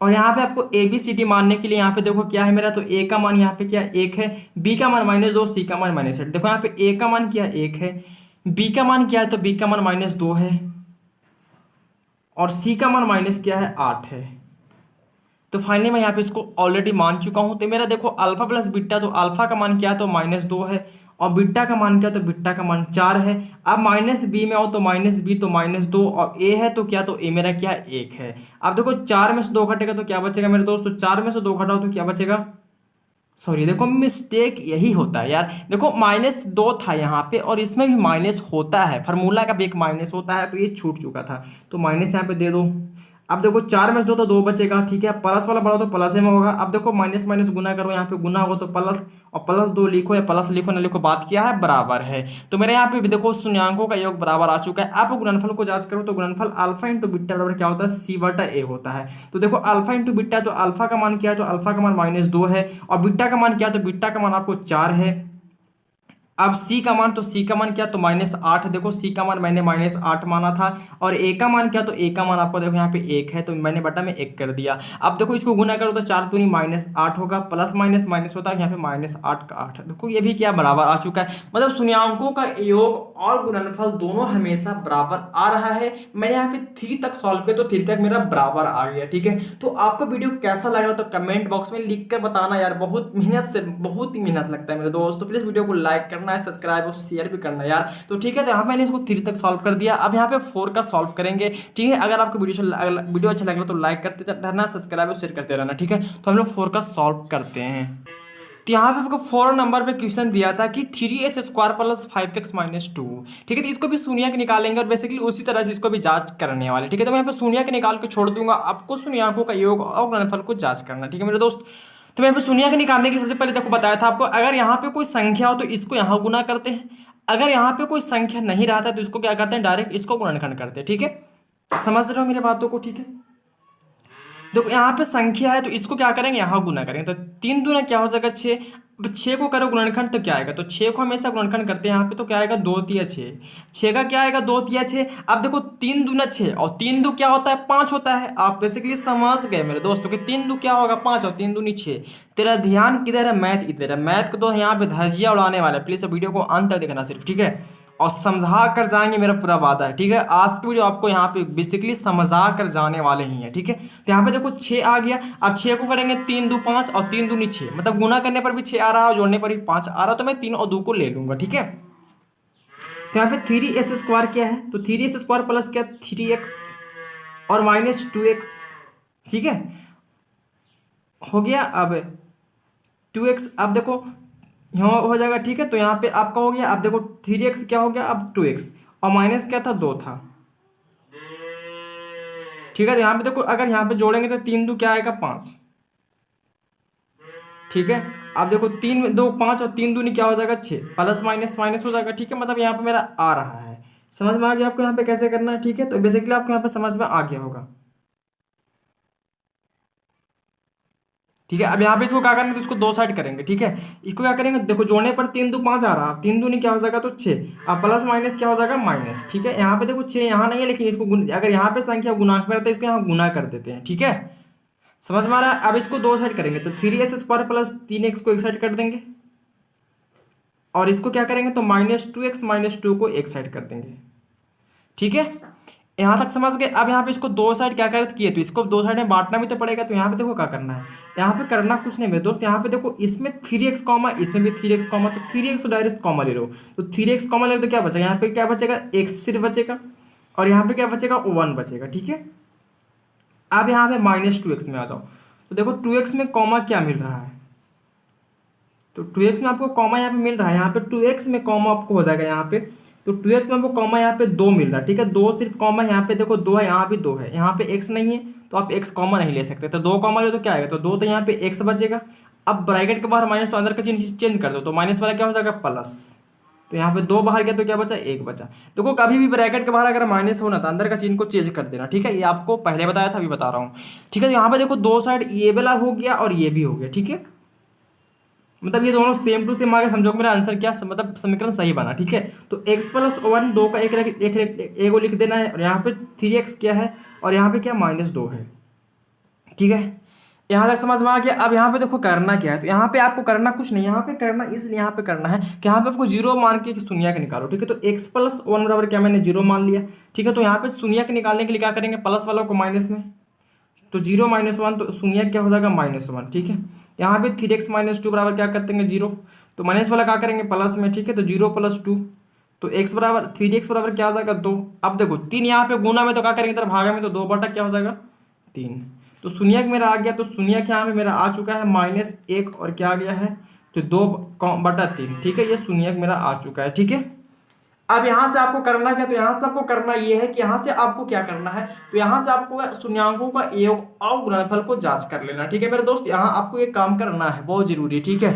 A: और यहाँ पे आपको ए बी सी डी मानने के लिए यहाँ पे देखो क्या है मेरा, तो ए का मान यहाँ पे क्या 1 है, बी का मान -2, सी का मान -8। देखो यहाँ पे ए का मान क्या 1 है, बी का मान क्या है, तो बी का मान -2 है, और सी का मान माइनस क्या है 8 है। तो फाइनली मैं यहाँ पे इसको ऑलरेडी मान चुका हूँ। तो मेरा देखो अल्फा प्लस बीटा, तो अल्फा का मान क्या है, तो -2 है, और बीटा का मान क्या, तो बीटा का मान 4 है। अब -b में आओ तो -b, तो -2, और a है तो क्या, तो a मेरा क्या 1 है। अब देखो 4 में से 2 घटेगा तो क्या बचेगा मेरे दोस्त, तो 4 में से 2 घटाओ तो क्या बचेगा, सॉरी देखो मिस्टेक यही होता है यार। देखो -2 था यहाँ पे, और इसमें भी माइनस होता है, फार्मूला का भी एक माइनस होता है, तो ये छूट चुका था, तो माइनस यहाँ पे दे दो। अब देखो 4 में से 2 तो 2 बचेगा। ठीक है, प्लस वाला बढ़ाओ तो प्लस में होगा। अब देखो माइनस माइनस गुना करो, यहाँ पे गुना होगा तो प्लस, और +2 लिखो या प्लस लिखो ना लिखो, बात क्या है, बराबर है। तो मेरे यहाँ पे भी देखो शून्यांकों का योग बराबर आ चुका है। आप गुणनफल को जांच करो तो गुणनफल अल्फा इंटू बीटा बराबर क्या होता है, c/a होता है। तो देखो अल्फा इंटू बीटा, तो अल्फा का मान क्या है, तो अल्फा का मान -2 है, और बीटा का मान क्या है, तो बीटा का मान आपको 4 है। अब सी का मान, तो सी का मान क्या, तो -8। देखो सी का मान मैंने -8 माना था, और ए का मान क्या, तो ए का मान आपको देखो यहाँ पे 1 है, तो मैंने बटा में 1 कर दिया। अब देखो इसको गुना करो तो 4 दूनी -8 होगा, प्लस माइनस माइनस होता है, यहाँ पे -8 का 8 है। देखो ये भी क्या बराबर आ चुका है। मतलब शून्यांकों का योग और गुणनफल दोनों हमेशा बराबर आ रहा है। मैंने यहाँ पे 3 तक सॉल्व किया, तो 3 तक मेरा बराबर आ गया। ठीक है, तो आपको वीडियो कैसा लग रहा, तो कमेंट बॉक्स में लिख कर बताना यार। बहुत मेहनत से, बहुत ही मेहनत लगता है मेरे दोस्त, तो प्लीज वीडियो को लाइक करना है, सब्सक्राइब और शेयर भी करना यार। तो ठीक है, तो यहाँ मैंने इसको 3 तक सॉल्व कर दिया। अब यहाँ पे 4 का सॉल्व करेंगे। ठीक है, अगर आपको वीडियो अच्छा लग रहा तो लाइक करते रहना, सब्सक्राइब और शेयर करते रहना। ठीक है, तो हम लोग 4 का सॉल्व करते हैं। तो यहाँ पे आपको 4 नंबर पे क्वेश्चन दिया था कि 3x² + 5x - 2। ठीक है, तो इसको भी शून्यक निकालेंगे, और बेसिकली उसी तरह से इसको भी जांच करने वाले। ठीक है, तो मैं यहाँ पे शून्यक निकाल के छोड़ दूंगा, आपको शून्यकों का योग और गुणनफल को जांच करना। ठीक है मेरे दोस्त, तो मैं यहाँ पे शून्यक निकालने के लिए सबसे पहले देखो बताया था आपको, अगर यहाँ पे कोई संख्या हो तो इसको यहाँ गुना करते हैं, अगर यहाँ पे कोई संख्या नहीं रहता तो इसको क्या करते हैं, डायरेक्ट इसको गुणनखंड करते हैं। ठीक है, समझ रहे हो मेरे बातों को। ठीक है, देखो यहाँ पे संख्या है तो इसको क्या करेंगे, यहाँ गुना करेंगे, तो 3 दूना क्या हो जाएगा 6। अब 6 को करो गुणनखंड तो क्या आएगा, तो 6 को हमेशा गुणनखंड करते हैं यहाँ पे, तो क्या आएगा 2 तिया 6, 6 का क्या आएगा 2 तिया 6। अब देखो 3 दूना 6, और 3 दू क्या होता है 5 होता है। आप बेसिकली समझ गए मेरे दोस्तों कि 3 दू क्या होगा 5, और 3 दूनी 6। तेरा ध्यान किधर है, मैथ इधर है। मैथ को तो यहाँ पे धज्जियां उड़ाने वाला है, प्लीज वीडियो को अंत तक देखना सिर्फ। ठीक है, और समझा कर जाएंगे, मेरा पूरा वादा है। ठीक है, आज की वीडियो आपको यहाँ पे बेसिकली समझा कर जाने वाले ही हैं। ठीक है, तो यहाँ पे देखो 6 आ गया। अब 6 को करेंगे 3 दू 5, और 3 दूनी 6, मतलब गुना करने पर भी 6 आ रहा है और जोड़ने पर भी 5 आ रहा है, तो मैं 3 और 2 को ले लूंगा। ठीक है, तो यहाँ पे 3s² क्या है, तो 3s² प्लस क्या 3x और -2x। ठीक है, हो गया। अब 2x, अब देखो यहाँ हो जाएगा। ठीक है, तो यहाँ पे आपका हो गया। अब देखो 3x क्या हो गया, अब 2x, और माइनस क्या था 2 था। ठीक है, तो यहाँ पे देखो अगर यहाँ पे जोड़ेंगे तो 3 दू क्या आएगा 5। ठीक है, अब देखो 3 2 5, और 3 दूनी क्या हो जाएगा 6, प्लस माइनस माइनस हो जाएगा। ठीक है, मतलब यहाँ पे मेरा आ रहा है, समझ में आ गया आपको यहाँ पे कैसे करना है। ठीक है, तो बेसिकली आपको यहाँ पे समझ में आ गया होगा। ठीक है, अब यहाँ पे इसको क्या करेंगे, तो इसको 2 साइड करेंगे। ठीक है, इसको क्या करेंगे, देखो जोड़ने पर 3 दू 5 आ रहा, 3 दूनी क्या हो जाएगा तो 6, अब प्लस माइनस क्या हो जाएगा माइनस। ठीक है, यहाँ पे देखो 6 यहाँ नहीं है, लेकिन इसको अगर यहाँ पे संख्या गुणांक में रहता है इसको यहाँ गुना कर देते हैं। ठीक है, समझ में आ रहा है। अब इसको 2 साइड करेंगे, तो 3s² प्लस 3x को एक साइड कर देंगे, और इसको क्या करेंगे, तो -2x - 2 को एक साइड कर देंगे। ठीक है, यहाँ तक समझ गए। अब यहाँ पे इसको दो साइड क्या कर किए, तो इसको दो साइड में बांटना भी तो पड़ेगा। तो यहाँ पे देखो क्या करना है, यहाँ पे करना कुछ नहीं मेरे दोस्त, यहाँ पे देखो इसमें 3x कॉमा, इसमें भी 3x कॉमा, तो 3x डायरेक्ट कॉमा ले लो। तो 3x कॉमा ले लो तो क्या बचेगा, यहाँ पे क्या बचेगा, x सिर्फ बचेगा, और यहाँ पे क्या बचेगा, 1 बचेगा। ठीक है, अब यहाँ पे -2x में आ जाओ। तो देखो 2x में कॉमा क्या मिल रहा है, तो 2x में आपको कॉमा यहाँ पे मिल रहा है, यहाँ पे 2x में कॉमा आपको हो जाएगा यहाँ पे। तो 2x में आपको कॉमा यहाँ पे 2 मिल रहा है। ठीक है, 2 सिर्फ कॉमा, यहाँ पे देखो 2 है, यहाँ भी 2 है, यहाँ पे x नहीं है तो आप x कॉमा नहीं ले सकते। तो 2 कॉमा लो तो क्या आएगा, तो 2, तो यहाँ पे x बचेगा। अब ब्रैकेट के बाहर माइनस, तो अंदर का चिन्ह चेंज कर दो, तो माइनस वाला क्या हो जाएगा, प्लस। तो यहाँ पे 2 बाहर गया तो क्या बचा, 1 बचा। देखो कभी भी ब्रैकेट के बाहर अगर माइनस होना तो अंदर का चिन्ह को चेंज कर देना। ठीक है, ये आपको पहले बताया था, अभी बता रहा हूँ। ठीक है, यहाँ पे देखो दो साइड ये वाला हो गया और ये भी हो गया। ठीक है, मतलब ये दोनों सेम टू सेम आ गए, समझो मेरा आंसर क्या, मतलब समीकरण सही बना। ठीक है, तो x+1, 2 का एक को लिख देना है, और यहाँ पे 3x क्या है, और यहाँ पे क्या -2 है। ठीक है, यहाँ तक समझ में आ गया। अब यहाँ पे देखो करना क्या है, तो यहाँ पे आपको करना कुछ नहीं, यहाँ पे करना इसलिए यहाँ पे करना है कि यहाँ पे आपको 0 मान के शून्य के निकालो। ठीक है, तो x+1 बराबर क्या, मैंने 0 मान लिया। ठीक है, तो यहाँ पे शून्य के निकालने के लिए क्या करेंगे, प्लस वालों को माइनस में, तो 0 -1, तो शून्य क्या हो जाएगा, -1। ठीक है, यहाँ पे 3x -2 बराबर क्या करते हैं, 0, तो माइनस वाला क्या करेंगे, प्लस में। ठीक है, तो 0 + 2, तो x बराबर 3x बराबर क्या हो जाएगा, 2। अब देखो 3 यहाँ पे गुना में, तो क्या करेंगे इधर भागा में, तो 2 बटा क्या हो जाएगा, 3। तो शून्य मेरा आ गया, तो शून्य यहाँ पे मेरा आ चुका है -1, और क्या आ गया है, तो 2/3। ठीक है, ये शून्य मेरा आ चुका है। ठीक है, अब यहाँ से आपको करना क्या, तो यहाँ से आपको करना ये है कि यहाँ से आपको क्या करना है, तो यहाँ से आपको शून्यांकों का योग और गुणनफल को जांच कर लेना। ठीक है मेरे दोस्त, यहाँ आपको एक काम करना है, बहुत जरूरी है। ठीक है,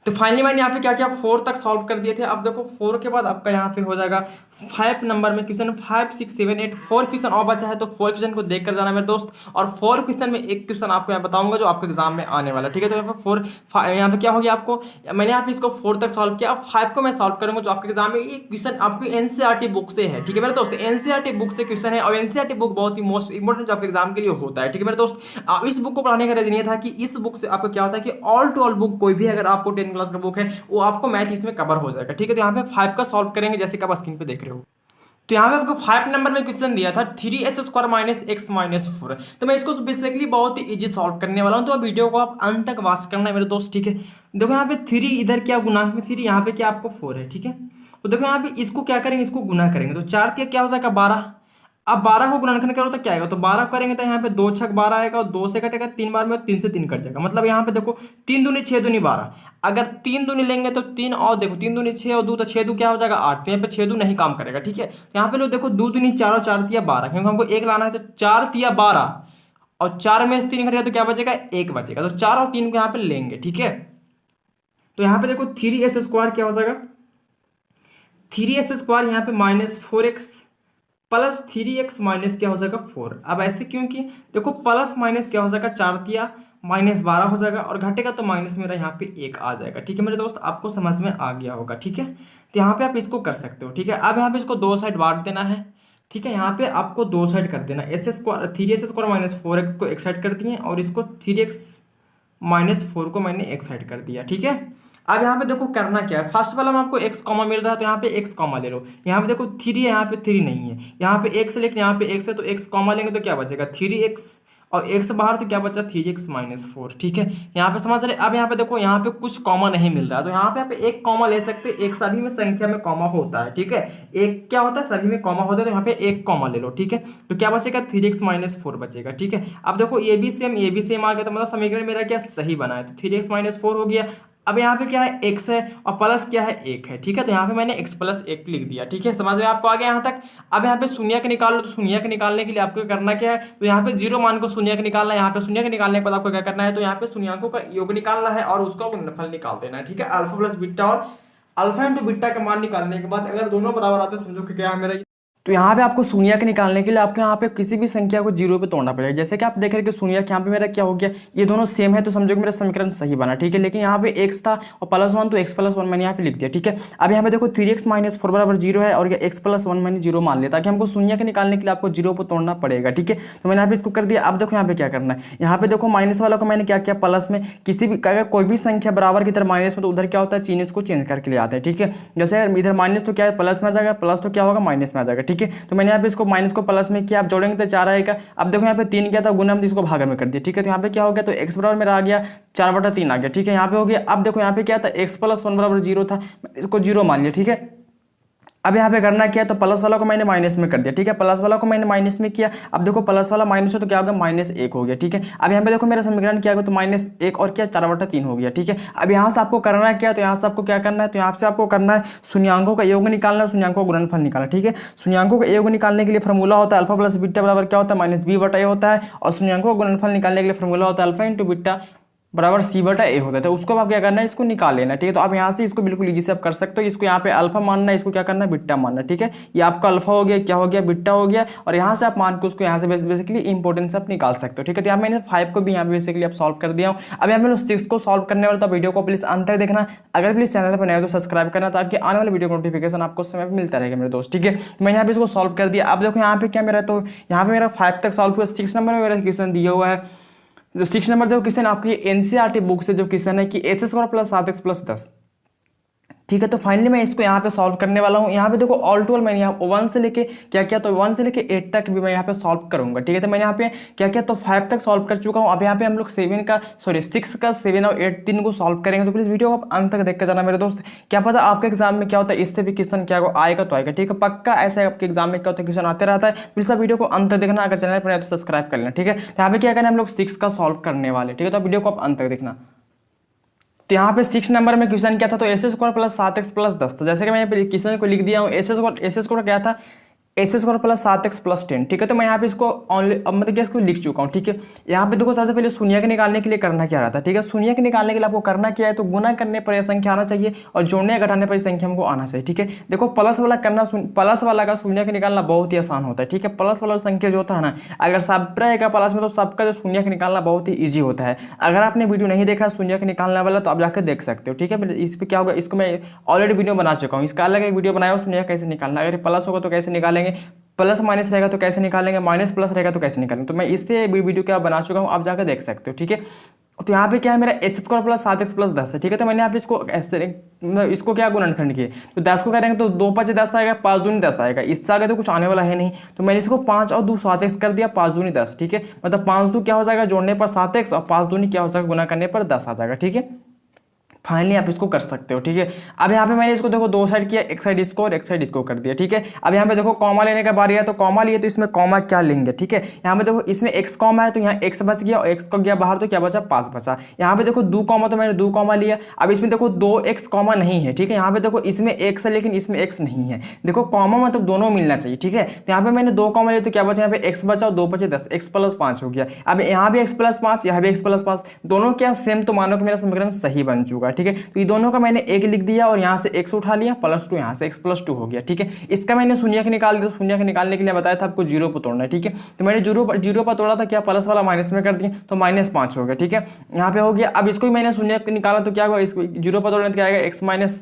A: तो फाइनली मैंने यहाँ पे क्या किया, 4 तक सॉल्व कर दिए थे। अब देखो 4 के बाद आपका यहाँ पे हो जाएगा 5 नंबर में क्वेश्चन, 5, 6, 7, 8 4 क्वेश्चन और बचा है। तो 4 क्वेश्चन को देख कर जाना मेरे दोस्त, और 4 क्वेश्चन में एक क्वेश्चन आपको यहाँ बताऊंगा जो आपके एग्जाम में आने वाला। ठीक है, तो यहाँ पे 4 यहाँ पे क्या हो गया, आपको मैंने यहाँ पे इसको 4 तक सॉल्व किया। अब 5 को मैं सॉल्व करूंगा जो आपके एग्जाम में, ये क्वेश्चन आपकी एनसीईआरटी बुक से है। ठीक है मेरे दोस्त, एनसीईआरटी बुक से क्वेश्चन है, और एनसीईआरटी बुक बहुत ही मोस्ट इंपोर्टेंट जो आपके एग्जाम के लिए होता है। ठीक है मेरे दोस्त, इस बुक को पढ़ाने का रीजन ये था कि इस बुक से आपको क्या होता है कि ऑल टू ऑल बुक, कोई भी अगर आपको 10 क्लास का बुक है वो आपको मैथ इसमें कवर हो जाएगा। ठीक है, तो यहाँ पे 5 का सॉल्व करेंगे, जैसे कि आप स्क्रीन पे देख रहे हो। तो यहाँ पे आपको 5 नंबर में क्वेश्चन दिया था 3s² - x - 4। तो मैं इसको बेसिकली बहुत ही इजी सॉल्व करने वाला हूँ, तो वीडियो को आप अंत तक वॉच करना है मेरे दोस्त। ठीक है, देखो यहाँ पे 3 इधर क्या गुणांक में 3, यहाँ पे क्या आपको 4 है। ठीक है, तो देखो यहाँ पे इसको क्या करेंगे, इसको गुना करेंगे, तो 4 क्या हो जाएगा, 12। अब 12 को गुणनखंड करो तो क्या आएगा, तो 12 करेंगे तो यहाँ पे 2 छक 12 आएगा, और 2 से कटेगा 3 बार में, 3 से 3 कट जाएगा। मतलब यहाँ पे देखो 3 दूनी 6 दूनी 12, अगर 3 दूनी लेंगे तो 3, और देखो 3 दूनी 6 और 2 तो 6 दू क्या हो जाएगा 8, तो यहाँ पे 6 दू नहीं काम करेगा। ठीक है, तो यहाँ पे लो देखो 2 दूनी 4 और 4 तिया 12, क्योंकि हमको 1 लाना है, तो 4 तिया 12, और 4 में से 3 घटेगा तो क्या बचेगा, 1 बचेगा। तो 4 और 3 को यहाँ पे लेंगे। ठीक है, तो यहाँ पे देखो 3s² क्या हो जाएगा, 3s² यहाँ पे -4x प्लस 3x माइनस क्या हो जाएगा 4। अब ऐसे क्योंकि देखो प्लस माइनस क्या हो जाएगा, 4 तिया -12 हो जाएगा, और घटेगा तो माइनस मेरा यहाँ पे 1 आ जाएगा। ठीक है मेरे दोस्त, आपको समझ में आ गया होगा। ठीक है, तो यहाँ पे आप इसको कर सकते हो। ठीक है, अब यहाँ पे इसको 2 साइड बांट देना है। ठीक है, यहाँ पे आपको 2 साइड कर देना, 3s² - 4 को एक साइड कर दिए, और इसको 3x - 4 को मैंने एक साइड कर दिया। ठीक है, अब यहाँ पे देखो करना क्या है, फर्स्ट वाला में आपको x कॉमा मिल रहा है, तो यहाँ पे x कॉमा ले लो। यहाँ पे देखो 3 है, यहाँ पे 3 नहीं है, यहाँ पे x लेकिन यहाँ पे x है, तो x कॉमा लेंगे तो क्या बचेगा 3x, और x बाहर तो क्या बचा 3x - 4। ठीक है, यहाँ पे समझ रहे। अब यहाँ पे देखो यहाँ पे कुछ कॉमा नहीं मिल रहा है, तो यहाँ पे आप एक कॉमा ले सकते हैं, एक सभी में संख्या में कॉमा होता है। ठीक है, एक क्या होता है, सभी में कॉमा होता है, तो यहाँ पे एक कॉमा ले लो। ठीक है, तो क्या बचेगा 3x - 4 बचेगा। ठीक है, अब देखो ये भी सेम आ गया, तो मतलब समीकरण मेरा क्या सही बना है, तो 3x - 4 हो गया। अब यहाँ पे क्या है, x है, और प्लस क्या है 1 है। ठीक है, तो यहाँ पे मैंने x + 1 लिख दिया। ठीक है, समझ में आपको आ गया यहाँ तक। अब यहाँ पे शून्य के निकाल लो, तो शून्य के निकालने के लिए आपको करना क्या है, तो यहाँ पे 0 मान को शून्य के निकालना है। यहाँ पे शून्य के निकालने के बाद आपको क्या करना है, तो यहाँ पे शून्यांकों का योग निकालना है, और उसका गुणनफल निकाल देना है। ठीक है, अल्फा प्लस बीटा, और अल्फा इंटू बीटा का मान निकालने के बाद अगर दोनों बराबर आते हैं, समझो कि क्या है मेरा। तो यहाँ पे आपको शून्य के निकालने के लिए आपको यहाँ पे किसी भी संख्या को 0 पे तोड़ना पड़ेगा। जैसे कि आप देख रहे हैं कि शून्य यहाँ पे मेरा क्या हो गया, ये दोनों सेम है, तो समझो कि मेरा समीकरण सही बना। ठीक है, लेकिन यहाँ पे x था और +1, तो x + 1 मैंने यहाँ पे लिख दिया। ठीक है, अब यहाँ पे देखो 3x - 4 बराबर 0 है, और x + 1 मैंने 0 मान लिया, ताकि हमको शून्य के निकालने के लिए आपको 0 पे तोड़ना पड़ेगा। ठीक है, तो मैंने यहाँ पे इसको कर दिया। अब देखो यहाँ पे क्या करना है, यहाँ पे देखो माइनस वाला को मैंने क्या किया, प्लस में, किसी भी अगर कोई भी संख्या बराबर की तरह माइनस में, तो उधर क्या होता है, चिन्ह को चेंज करके ले आते हैं। ठीक है, जैसे इधर माइनस तो क्या है, प्लस में आ जाएगा, प्लस तो क्या होगा, माइनस में आ जाएगा। ठीक है। तो मैंने यहाँ पे इसको माइनस को प्लस में किया, आप जोड़ेंगे तो 4 आएगा। अब देखो यहाँ पे 3 क्या था, गुना में इसको भागा में कर दिया, ठीक है। तो यहाँ पे क्या हो गया, तो x बराबर मेरा आ गया 4/3 आ गया, ठीक है। यहाँ पे हो गया। अब देखो यहाँ पे क्या था, x + 1 = 0 था, इसको 0 मान लिया, ठीक है। अब यहाँ पे करना क्या है, तो प्लस वाला को मैंने माइनस में कर दिया, ठीक है। प्लस वाला को मैंने माइनस में किया। अब देखो प्लस वाला माइनस है तो क्या हो गया, -1 हो गया, ठीक है। अब यहाँ पे देखो मेरा समीकरण क्या हो गया, तो -1 और क्या 4/3 हो गया, ठीक है। अब यहाँ से आपको करना है क्या, तो यहाँ से आपको क्या करना है, तो यहाँ से आपको करना है शून्यांकों का योग निकालना है, शून्यांकों का गुणनफल निकालना, ठीक है। शून्यांकों का योग निकालने के लिए फॉर्मूला होता है अल्फा + बीटा बराबर क्या होता है, -b/a होता है। और शून्यांकों का गुणनफल निकालने के लिए फॉर्मूला होता है अल्फा × बीटा बराबर c/a होता है। तो उसको आप क्या करना है, इसको निकाल लेना, ठीक है। तो आप यहाँ से इसको बिल्कुल इजी से आप कर सकते हो। इसको यहाँ पे अल्फा मानना है, इसको क्या करना है, बीटा मानना है, ठीक है। ये आपका अल्फा हो गया, क्या हो गया, बीटा हो गया। और यहाँ से आप मान के उसको यहाँ से बेसिकली इंपोर्टेंस आप निकाल सकते हो, ठीक है। तो यहाँ मैंने 5 को भी यहाँ पे बेसिकली आप सॉल्व कर दिया हूँ। अब यहाँ मैंने 6 को सॉल्व करने वाला, तो वीडियो को प्लीज अंत तक देखना। अगर प्लीज चैनल पर नए हो तो सब्सक्राइब करना, ताकि आने वाले वीडियो को नोटिफिकेशन आपको समय पर मिलता रहेगा मेरे दोस्त, ठीक है। तो मैंने यहाँ पे इसको सॉल्व कर दिया। अब देखो यहाँ पे क्या मेरा, तो यहाँ पे मेरा 5 तक सॉल्व हुआ। 6 नंबर में मेरा क्वेश्चन दिया हुआ है। जो 6 नंबर देखो क्वेश्चन आपकी एनसीईआरटी बुक से जो क्वेश्चन है कि x² + 7x + 10, ठीक है। तो फाइनली मैं इसको यहाँ पे सॉल्व करने वाला हूँ। यहाँ पे देखो ऑल टोटल मैंने यहाँ 1 से लेके क्या किया, तो 1 से लेके 8 तक भी मैं यहाँ पे सॉल्व करूंगा, ठीक है। तो मैंने यहाँ पे क्या किया, तो 5 तक सॉल्व कर चुका हूँ। अब यहाँ पे हम लोग 6 का 7 और 8 तीन को सॉल्व करेंगे। तो प्लीज वीडियो को आप अंत तक देख कर जाना मेरे दोस्त। क्या पता आपके एग्जाम में क्या होता है, इससे भी क्वेश्चन क्या आएगा तो आएगा, ठीक है। पक्का ऐसा आपके एग्जाम में क्या होता है, क्वेश्चन आते रहता है। प्लीज वीडियो को अंत तक देखना। अगर चैनल पर है तो सब्सक्राइब कर लेना, ठीक है। तो यहाँ पे क्या करना है, हम लोग 6 का सॉल्व करने वाले, ठीक है। तो वीडियो को आप अंत तक देखना। तो यहाँ पे 6 नंबर में क्वेश्चन क्या था, तो s² + 7x + 10 था। जैसे कि मैं यहाँ पे क्वेश्चन को लिख दिया हूँ, s² क्या था, s² + 7x + 10, ठीक है। तो मैं यहाँ पे इसको मतलब क्या इसको लिख चुका हूँ, ठीक है। यहाँ पे देखो सबसे पहले शून्य के निकालने के लिए करना क्या रहता है, ठीक है। शून्य के निकालने के लिए आपको करना क्या है, तो गुना करने पर यह संख्या आना चाहिए और जोड़ने या घटाने पर यह संख्या हमको आना चाहिए, ठीक है। देखो प्लस वाला करना, प्लस वाला का शून्य के निकालना बहुत ही आसान होता है, ठीक है। प्लस वाला संख्या जो होता है ना, अगर सब रहेगा प्लस में तो सबका जो शून्य के निकालना बहुत ही ईजी होता है। अगर आपने वीडियो नहीं देखा शून्य के निकालने वाला, तो आप जाकर देख सकते हो, ठीक है। इस पर क्या होगा, इसको मैं ऑलरेडी वीडियो बना चुका हूँ, इसका अलग एक वीडियो बनाया हूँ शून्य कैसे निकालना। अगर प्लस होगा तो कैसे निकालेंगे, प्लस माइनस रहेगा तो कैसे निकालेंगे, माइनस प्लस रहेगा तो कैसे निकालेंगे। तो मैं इससे वीडियो क्या बना चुका हूँ, आप जाकर देख सकते हो, ठीक है। तो यहाँ पे क्या है, मेरा s² + 7x + 10 है, ठीक है। तो मैंने यहाँ पे इसको क्या गुणनखंड किए, तो 10 को करेंगे तो 2 × 5 = 10 आएगा, 5 दूनी 10 आएगा। इससे आगे तो कुछ आने वाला है नहीं। तो मैंने इसको 5 और 2 7x कर दिया, 5 दूनी 10, ठीक है। मतलब 5 2 क्या हो जाएगा, जोड़ने पर 7x, और 5 दूनी क्या हो जाएगा, गुना करने पर 10 आ जाएगा, ठीक है। फाइनली आप इसको कर सकते हो, ठीक है। अब यहाँ पे मैंने इसको देखो दो साइड किया, एक साइड इसको और एक साइड इसको कर दिया, ठीक है। अब यहाँ पे देखो कॉमा लेने का बारी है, तो कॉमा लिए तो इसमें कॉमा क्या लेंगे, ठीक है। यहाँ पे देखो इसमें x कॉमा है तो यहाँ x बच गया और x को गया बाहर, तो क्या बचा, 5 बचा। यहाँ पे देखो 2 कॉमा, तो मैंने 2 कॉमा लिया। अब इसमें देखो 2x कॉमा नहीं है, ठीक है। यहाँ पे देखो इसमें x है लेकिन इसमें x नहीं है। देखो कॉमा मतलब दोनों मिलना चाहिए, ठीक है। तो यहाँ पे मैंने 2 कॉमा लिया तो क्या बचा, यहाँ पे x बचा और 2 बचे 10, x + 5 हो गया। अब यहाँ भी x + 5, यहाँ भी x + 5, दोनों क्या सेम, तो मानो कि मेरा समीकरण सही बन चुका है, ठीक है। तो ये दोनों का मैंने एक लिख दिया और यहाँ से x उठा लिया, +2 यहाँ से x + 2 हो गया, ठीक है। इसका मैंने शून्य के निकाल दिया। शून्य के निकालने के लिए बताया था आपको 0 पर तोड़ना है, ठीक है। तो मैंने 0 पर तोड़ा था, क्या प्लस वाला माइनस में कर दिया, तो -5 हो गया, ठीक है। यहाँ पे हो गया। अब इसको भी मैंने शून्य निकाला तो क्या होगा, इसको 0 पर तोड़ने तो क्या आएगा, x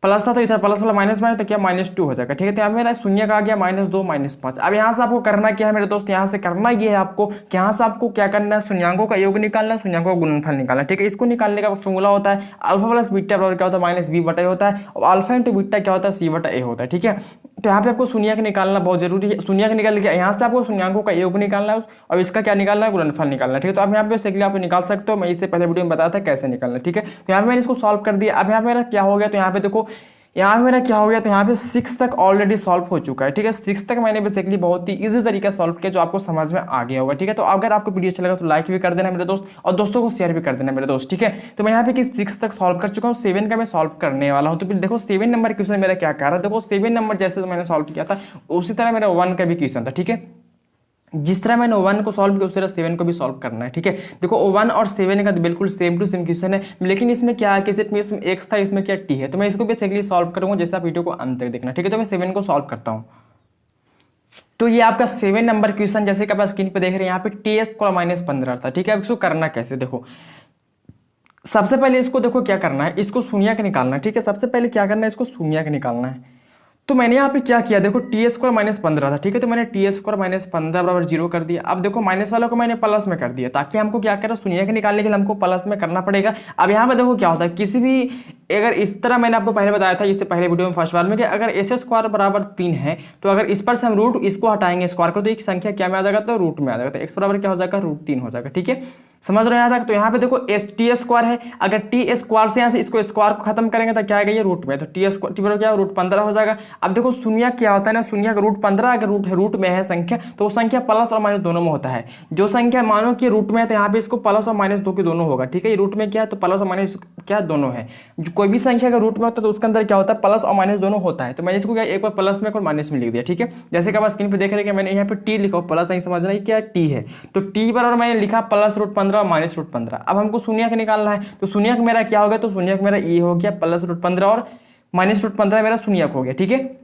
A: प्लस था तो इधर प्लस वाला माइनस में, तो क्या -2 हो जाएगा, ठीक है। तो यहाँ मेरा शून्य का आ गया -2 -5। अब यहाँ से आपको करना क्या है मेरे दोस्त, यहाँ से करना ये है आपको कि यहाँ से आपको क्या करना है, शून्यांकों का योग निकालना है, शून्यांकों का गुणनफल निकालना है, ठीक है। इसको निकालने का फॉर्मूला होता है अल्फा + बीटा बराबर क्या होता है, -b/a होता है, और अल्फा × बीटा क्या होता है, c/a होता है, ठीक है। तो यहाँ पे आपको शून्य का निकालना बहुत जरूरी है। शून्य का निकाल के यहाँ से आपको शून्यांकों का योग निकालना है और इसका क्या निकालना है, गुणनफल निकालना है, ठीक है। तो आप यहाँ पे बेसिकली आप निकाल सकते हो। मैं इससे पहले वीडियो में बताया था कैसे निकालना है, ठीक है। तो यहाँ पे मैंने इसको सॉल्व कर दिया। अब यहाँ पे मेरा क्या हो गया, तो यहाँ पे देखो यहाँ पे मेरा क्या हो गया, तो यहाँ पे 6 तक ऑलरेडी सॉल्व हो चुका है, ठीक है। 6 तक मैंने बेसिकली बहुत ही इजी तरीका सॉल्व किया, जो आपको समझ में आ गया होगा, ठीक है। तो अगर आपको वीडियो अच्छा लगा तो लाइक भी कर देना मेरे दोस्त, और दोस्तों को शेयर भी कर देना मेरे दोस्त, ठीक है। तो मैं यहाँ पे 6 तक सॉल्व कर चुका हूँ, 7 का मैं सॉल्व करने वाला हूँ। तो फिर देखो 7 नंबर क्वेश्चन मेरा क्या कह रहा है, देखो 7 नंबर जैसे तो मैंने सॉल्व किया था उसी तरह मेरा 1 का भी क्वेश्चन था, ठीक है। जिस तरह मैंने 1 को सॉल्व किया उस तरह 7 को भी सॉल्व करना है, ठीक है। देखो 1 और 7 का बिल्कुल सेम टू सेम क्वेश्चन है, लेकिन इसमें क्या है कि इसमें x था, इसमें क्या t है। तो मैं इसको बेसिकली सॉल्व करूंगा, जैसे आप वीडियो को अंत तक देखना, ठीक है। तो मैं 7 को सॉल्व करता हूँ। तो ये आपका 7 नंबर क्वेश्चन जैसे कि आप स्क्रीन पे देख रहे हैं, यहाँ पे ts को -15 था, ठीक है। अब इसको करना कैसे, देखो सबसे पहले इसको देखो क्या करना है, इसको शून्य का निकालना है, ठीक है। सबसे पहले क्या करना है, इसको शून्य का निकालना है। तो मैंने यहाँ पे क्या किया, देखो टी स्क्वायर -15 था, ठीक है, तो मैंने टी स्क्वायर -15 बराबर 0 कर दिया। अब देखो माइनस वालों को मैंने प्लस में कर दिया, ताकि हमको क्या करें, शून्य के निकालने के लिए हमको प्लस में करना पड़ेगा। अब यहाँ पे देखो क्या होता है, किसी भी अगर इस तरह मैंने आपको पहले बताया था, इससे पहले वीडियो में फर्स्ट बार में, कि अगर एस स्क्वायर बराबर 3 है तो अगर इस पर से हम रूट इसको हटाएंगे स्क्वायर को, तो एक संख्या क्या में आ जाएगा, तो रूट में आ जाएगा, तो एक्स बराबर क्या हो जाएगा, √3 हो जाएगा। ठीक है, समझ रहे हैं यहाँ तक। तो यहाँ पे देखो एस टी स्क्वायर है, अगर टी स्क्वायर से यहाँ से इसको स्क्वायर को खत्म करेंगे तो क्या आएगा, ये रूट में, तो टी स्क्वायर टी बराबर क्या √15 हो जाएगा। अब देखो शून्य क्या होता है ना, शून्य का √15 अगर रूट में है संख्या, तो वो संख्या प्लस और माइनस दोनों में होता है। जो संख्या मानो कि रूट में है तो यहाँ पे इसको प्लस और -2 के दोनों होगा। ठीक है, ये रूट में क्या है, तो प्लस और माइनस क्या दोनों है। कोई भी संख्या अगर रूट में होता है तो उसके अंदर क्या होता है, प्लस और माइनस दोनों होता है। तो मैंने इसको क्या एक बार प्लस में और माइनस में लिख दिया। ठीक है, जैसे कि आप स्क्रीन पे देख रहे हैं कि मैंने यहाँ पे टी लिखा, प्लस नहीं समझना है क्या टी है, तो टी बराबर मैंने लिखा प्लस √15 और -√15। अब हमको शून्य का निकालना है, तो शून्य का मेरा क्या हो गया, तो शून्य का मेरा ये हो गया प्लस √15 और -√15 मेरा शून्य हो गया। ठीक है,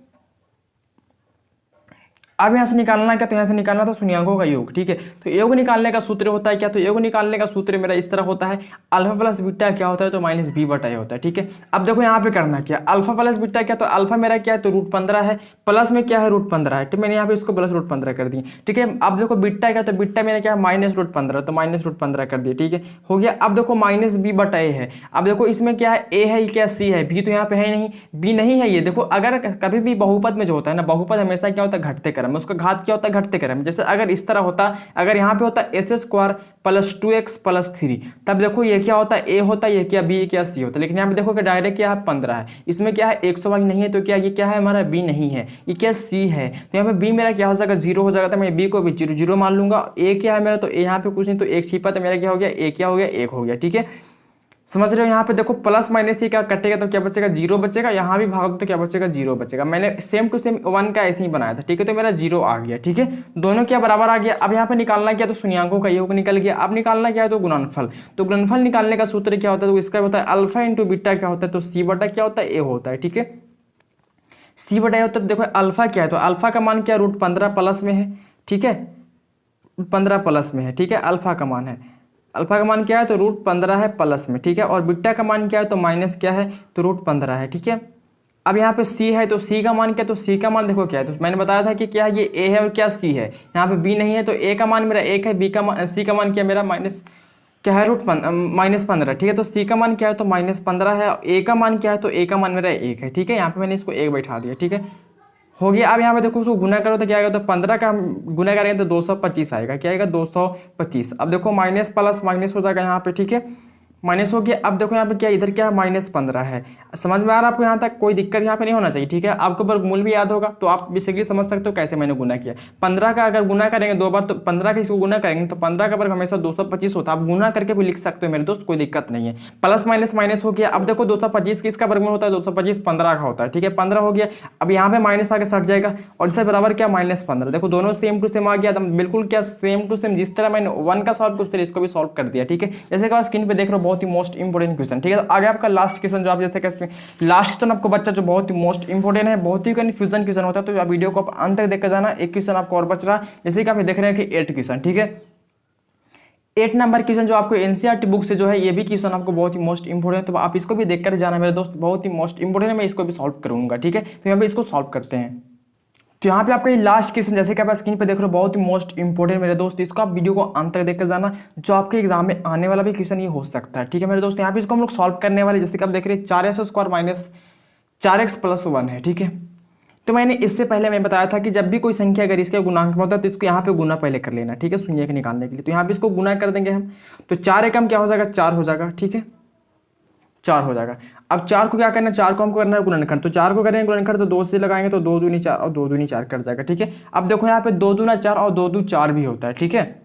A: अब यहाँ से निकालना है क्या, तो यहाँ से निकालना था शून्यकों का योग। ठीक है, तो योग निकालने का सूत्र होता है क्या, तो योग निकालने का सूत्र मेरा इस तरह होता है, अल्फा प्लस बीटा क्या होता है, तो -b/a होता है। ठीक है, अब देखो यहाँ पे करना क्या, अल्फा प्लस बीटा क्या, तो अल्फा मेरा क्या है, तो √15 है, प्लस में क्या है √15 है, तो मैंने यहाँ पे इसको प्लस √15 कर दिया। ठीक है, अब देखो बीटा क्या, तो बीटा मेरा क्या है -√15, तो -√15 कर दिया। ठीक है, हो गया। अब देखो -b/a है, अब देखो इसमें क्या है, a है क्या c है, b तो यहाँ पे है नहीं, b नहीं है। ये देखो अगर कभी भी बहुपद में जो होता है ना, बहुपद हमेशा क्या होता है, घटते क्रम में, उसका घात क्या होता है, घटते क्रम में। जैसे अगर इस तरह होता, अगर यहाँ पे होता S square plus 2x plus 3, तब देखो ये क्या होता है, a होता है, ये क्या b क्या c होता है। लेकिन यहाँ पे देखो कि डायरेक्ट क्या है, 15 है, इसमें क्या है 100 नहीं है, तो क्या ये क्या है हमारा b नहीं है, ये क्या c है, तो यहाँ पे b मेरा क्या हो जाएगा, 0 हो जाएगा। तो मैं b को भी 0 0 मान लूंगा। a क्या है मेरा, तो यहाँ पे कुछ नहीं, तो 1 छिपा, तो मेरा क्या हो गया, a क्या हो गया, 1 हो गया। ठीक है, समझ रहे हो। यहाँ पे देखो प्लस माइनस ही क्या कटेगा, तो क्या बचेगा, 0 बचेगा। यहाँ भी भाग दो तो क्या बचेगा, 0 बचेगा। मैंने सेम टू सेम 1 का ऐसे ही बनाया था। ठीक है, तो मेरा 0 आ गया। ठीक है, दोनों क्या बराबर आ गया। अब यहाँ पे निकालना क्या, तो शून्यकों का योग निकल गया। अब निकालना क्या है, तो गुणनफल। तो गुणनफल निकालने का सूत्र क्या होता है, तो इसका होता है अल्फा इंटू बीटा क्या होता है, तो c/a क्या होता है, a होता है। ठीक है, c/a होता है। देखो अल्फा क्या है, तो अल्फा का मान क्या, √15 प्लस में है। ठीक है, 15 प्लस में है। ठीक है, अल्फा का मान है, अल्फा का मान क्या है, तो √15 है प्लस में। ठीक है, और बीटा का मान क्या है, तो माइनस क्या है, तो √15 है। ठीक है, अब यहाँ पे c है, तो c का मान क्या, तो c का मान देखो क्या है, तो मैंने बताया था कि क्या ये a है और क्या c है। यहाँ पे b नहीं है, तो a का मान मेरा 1 है, b का मान c का मान क्या मेरा माइनस क्या है, -15। ठीक है, तो c का मान क्या है, तो -15 है, a का मान क्या है, तो a का मान मेरा 1 है। ठीक है, यहाँ पे मैंने इसको 1 बैठा दिया। ठीक है, हो गया। अब यहाँ पे देखो उसको गुना करो तो क्या आएगा, तो 15 का गुना करेंगे तो 225 आएगा। क्या आएगा, 225। अब देखो माइनस प्लस माइनस हो जाएगा यहाँ पे। ठीक है, माइनस हो गया। अब देखो यहाँ पे क्या, इधर क्या है, -15 है। समझ में आ रहा है आपको, यहाँ तक कोई दिक्कत यहाँ पे नहीं होना चाहिए। ठीक है, आपको वर्गमूल भी याद होगा तो आप बेसिकली समझ सकते हो कैसे मैंने गुना किया। 15 का अगर गुना करेंगे 2 बार, तो 15 का इसको गुना करेंगे तो 15 का वर्ग हमेशा 225 होता है। आप गुना करके भी लिख सकते हो मेरे दोस्त, कोई दिक्कत नहीं है। प्लस माइनस माइनस हो गया। अब देखो 225 किसका वर्गमूल होता है, 225 15 का होता है। ठीक है, 15 हो गया। अब यहाँ पे माइनस आके सट जाएगा और इससे बराबर क्या, -15। देखो दोनों सेम टू सेम आ गया, बिल्कुल क्या सेम टू सेम। जिस तरह मैंने 1 का सॉल्व किया उस तरह इसको भी सॉल्व कर दिया। ठीक है, जैसे कि आप स्क्रीन पे देख रहे हो, बहुत ही मोस्ट इंपोर्टेंट क्वेश्चन। ठीक है, तो आगे आपका लास्ट क्वेश्चन, जो आप जैसे कि लास्ट क्वेश्चन आपको बच्चा जो बहुत ही मोस्ट इंपोर्टेंट है, बहुत ही कंफ्यूजन क्वेश्चन होता है, तो आप वीडियो को आप अंत तक देखकर जाना। एक क्वेश्चन आपको और बच रहा है, जैसे कि आप देख रहे हैं कि 8 क्वेश्चन। ठीक है, 8 नंबर क्वेश्चन जो आपको एनसीईआरटी बुक से जो है, ये भी क्वेश्चन आपको बहुत ही मोस्ट इंपोर्टेंट है, तो आप इसको भी देखकर जाना मेरे दोस्त, बहुत ही मोस्ट इंपोर्टेंट है। मैं इसको भी सॉल्व करूंगा। ठीक है, तो यहाँ पे इसको सॉल्व करते हैं। तो यहाँ पे आपका ये लास्ट क्वेश्चन, जैसे कि आप स्क्रीन पे देख रहे हो, बहुत ही मोस्ट इंपोर्टेंट मेरे दोस्त, इसको आप वीडियो को अंत तक देखकर जाना, जो आपके एग्जाम में आने वाला भी क्वेश्चन ये हो सकता है। ठीक है मेरे दोस्त, यहाँ पे इसको हम लोग सॉल्व करने वाले, जैसे कि आप देख रहे हैं 4s² माइनस 4x + 1 है। ठीक है, तो मैंने इससे पहले मैं बताया था कि जब भी कोई संख्या अगर इसके गुणांक में होता है तो इसको यहाँ पे गुना पहले कर लेना। ठीक है, शून्य के निकालने के लिए, तो यहाँ पे इसको गुना कर देंगे हम, तो 4 एकम क्या हो जाएगा, 4 हो जाएगा। ठीक है, 4 हो जाएगा। अब 4 को क्या करना है, 4 को हमको करना है गुणनखंड, तो 4 को करेंगे गुणनखंड, तो 2 से लगाएंगे तो 2 दूनी 4 और 2 दूनी 4 कर जाएगा। ठीक है, अब देखो यहाँ पे 2 दूना 4 और 2 दू 4 भी होता है। ठीक है,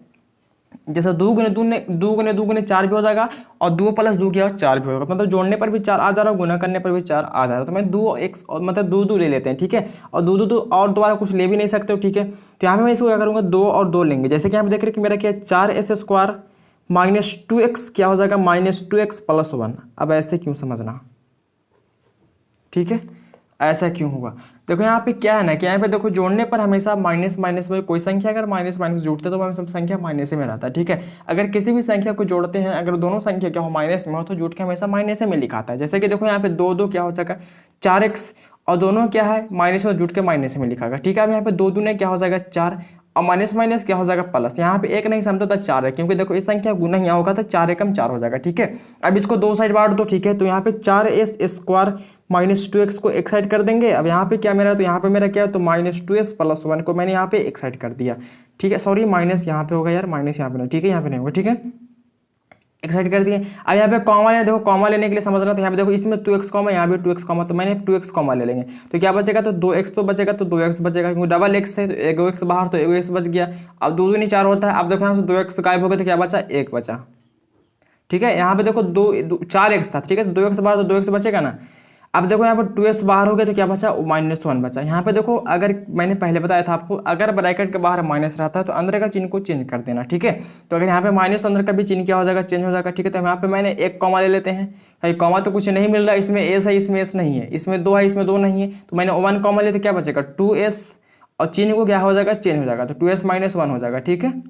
A: जैसे 2 गुने 2 गुने 4 भी हो जाएगा और 2 + 2 क्या 4 भी होगा, मतलब जोड़ने पर भी 4 आ जा रहा है, गुना करने पर भी 4 आ जा रहा है। तो मैं 2 एक मतलब 2 ले लेते हैं। ठीक है, और 2 और दोबारा कुछ ले भी नहीं सकते हो। ठीक है, तो यहाँ पे मैं इसको क्या करूँगा, 2 और 2 लेंगे। जैसे कि यहाँ पे देख रहे हैं कि मेरा क्या है, 4s² -2x क्या हो जाएगा, -2x + 1। अब ऐसे क्यों समझना, ठीक है, ऐसा क्यों होगा। देखो यहाँ पे क्या है ना कि यहाँ पे देखो जोड़ने पर हमेशा माइनस माइनस में, कोई संख्या अगर माइनस माइनस जोड़ते हैं तो वह सब संख्या माइनस में रहता है। ठीक है, अगर किसी भी संख्या को जोड़ते हैं, अगर दोनों संख्या क्या हो माइनस में हो, तो जोड़ के हमेशा माइनस में लिखाता है। जैसे कि देखो यहाँ पे 2 2 क्या हो जाएगा, 4x और दोनों क्या है माइनस में जुट के माइनस में लिखा गया, ठीक है। अब यहाँ पे 2 दूने क्या हो जाएगा 4 और माइनस माइनस क्या हो जाएगा प्लस। यहाँ पे एक नहीं समझो तो 4 है, क्योंकि देखो इस संख्या गुना यहाँ होगा तो 4 एकम 4 हो जाएगा, ठीक है। अब इसको दो साइड बांट दो, ठीक है। तो यहाँ पे 4s स्क्वायर माइनस 2x को एक साइड कर देंगे। अब यहाँ पे क्या मेरा, तो यहाँ पे मेरा क्या है, तो माइनस 2s प्लस 1 को मैंने यहाँ पे एक साइड कर दिया, ठीक है। सॉरी माइनस यहाँ पे होगा यार, माइनस यहाँ पे नहीं, ठीक है, यहाँ पे नहीं होगा, ठीक है, एक साइड कर दिए। अब यहाँ पे कॉमा लेना, देखो कॉमा लेने के लिए समझना, तो यहाँ पे देखो इसमें 2x कॉमा, यहाँ पे 2x कॉमा, तो मैंने 2x कॉमा ले लेंगे। तो क्या बचेगा, तो 2x तो बचेगा, तो 2x बचेगा, क्योंकि डबल x है तो एक x बाहर, तो एक x बच गया। अब 2 दूनी 4 होता है। अब देखो यहाँ से 2x गायब हो गया तो क्या बचा, 1 बचा, ठीक है। यहाँ पे देखो 4x था, ठीक है, तो 2x बाहर, तो 2x बचेगा ना। अब देखो यहाँ पर 2s बाहर हो गया तो क्या बचा, -1 बचा। यहाँ पे देखो अगर मैंने पहले बताया था आपको, अगर ब्रैकेट के बाहर माइनस रहता है तो अंदर का चिन्ह को चेंज कर देना, ठीक है। तो अगर यहाँ पे माइनस तो अंदर का भी चिन्ह क्या हो जाएगा, चेंज हो जाएगा, ठीक है। तो यहाँ पे मैंने एक कॉमा ले लेते हैं भाई, कॉमा तो कुछ नहीं मिल रहा, इसमें एस है, इसमें एस नहीं है, इसमें 2 है, इसमें 2 नहीं है, तो मैंने 1 कॉमा ले तो क्या बचेगा 2s और चिन्ह को क्या हो जाएगा, चेंज हो जाएगा, तो 2s - 1 हो जाएगा, ठीक है।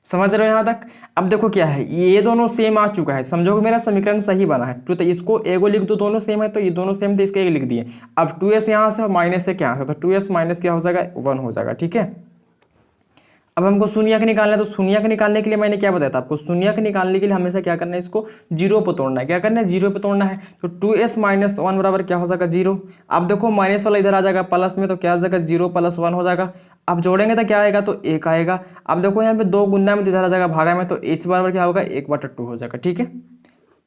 A: समझ रहे हो यहाँ तक। अब देखो क्या है, ये दोनों सेम आ चुका है, समझो कि मेरा समीकरण सही बना है। तो इसको एगो लिख दो, दोनों सेम है, तो ये दोनों सेम थे, इसके एक लिख दिए। अब 2s यहाँ से और माइनस से क्या से, तो 2s माइनस क्या हो जाएगा 1 हो जाएगा, ठीक है। अब हमको शून्यक निकालना है, तो शून्यक निकालने के लिए मैंने क्या बताया था आपको, शून्यक निकालने के लिए हमेशा क्या करना है, इसको 0 पे तोड़ना है। क्या करना है, 0 पे तोड़ना है। तो 2s - 1 बराबर क्या हो जाएगा 0। अब देखो माइनस वाला इधर आ जाएगा प्लस में, तो क्या आ जाएगा 0 + 1 हो जाएगा। अब जोड़ेंगे तो क्या आएगा, तो 1 आएगा। अब देखो यहाँ पे 2 गुना में तो इधर आ जाएगा भागा में, तो इस बराबर क्या होगा 1/2 हो जाएगा, ठीक है,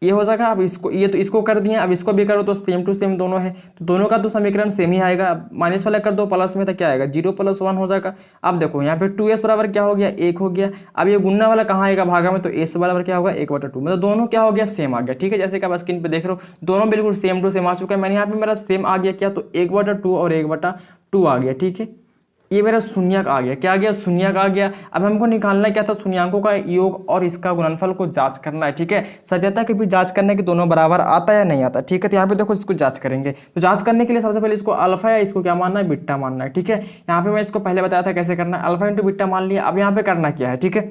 A: ये हो जाएगा। अब इसको, ये तो इसको कर दिए, अब इसको भी करो तो सेम टू सेम दोनों है, तो दोनों का तो समीकरण सेम ही आएगा। अब माइनस वाला कर दो प्लस में तो क्या आएगा 0 + 1 हो जाएगा। अब देखो यहाँ पे 2s बराबर क्या हो गया 1 हो गया। अब ये गुना वाला कहाँ आएगा भागा में, तो s बराबर क्या होगा 1/2, मतलब दोनों क्या हो गया सेम आ गया, ठीक है। जैसे कि आप स्क्रीन पे देख रहे हो दोनों बिल्कुल सेम टू सेम आ चुका है। मैंने यहाँ पे मेरा सेम आ गया क्या, तो 1/2 और 1/2 आ गया, ठीक है। ये मेरा शून्यक आ गया, क्या आ गया, शून्यक आ गया। अब हमको निकालना क्या था, शून्यकों का योग और इसका गुणनफल को जांच करना है, ठीक है। सत्यता की भी जांच करना है कि दोनों बराबर आता है या नहीं आता, ठीक है। तो यहाँ पे देखो इसको जांच करेंगे, तो जांच करने के लिए सबसे पहले इसको अल्फा या इसको क्या मानना है, बीटा मानना है, ठीक है। यहाँ पे मैं इसको पहले बताया था कैसे करना है, अल्फा × बीटा मान लिया। अब यहाँ पे करना क्या है, ठीक है।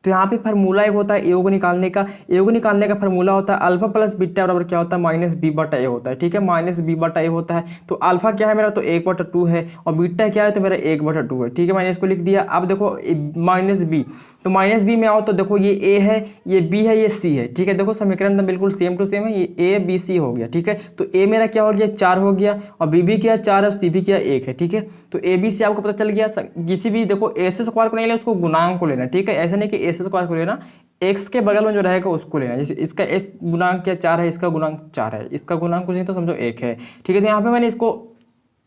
A: तो यहाँ पे फार्मूला एक होता है योग निकालने का, योग निकालने का फार्मूला होता है अल्फा + बीटा बराबर क्या होता है -b/a होता है, ठीक है, -b/a होता है। तो अल्फा क्या है मेरा, तो 1/2 है, और बीटा क्या है, तो मेरा 1/2 है, ठीक है। मैंने इसको लिख दिया। अब देखो -b, तो -b में आओ तो देखो ये a है, ये b है, ये c है, ठीक है। देखो समीकरण तो बिल्कुल सेम टू सेम है, ये a b c हो गया, ठीक है। तो a मेरा क्या हो गया 4 हो गया, और b भी क्या 4 है, और c भी क्या 1 है, ठीक है। तो a b c आपको पता चल गया। किसी भी देखो a से स्क्वायर को नहीं लेना, उसको गुणांक को लेना, ठीक है। ऐसा नहीं कि a से स्क्वायर को लेना, x के बगल में जो रहेगा उसको लेना। जैसे इसका s गुणांक क्या 4 है, इसका गुणांक 4 है, इसका गुणांक कुछ नहीं तो समझो 1 है, ठीक है। तो यहाँ पे मैंने इसको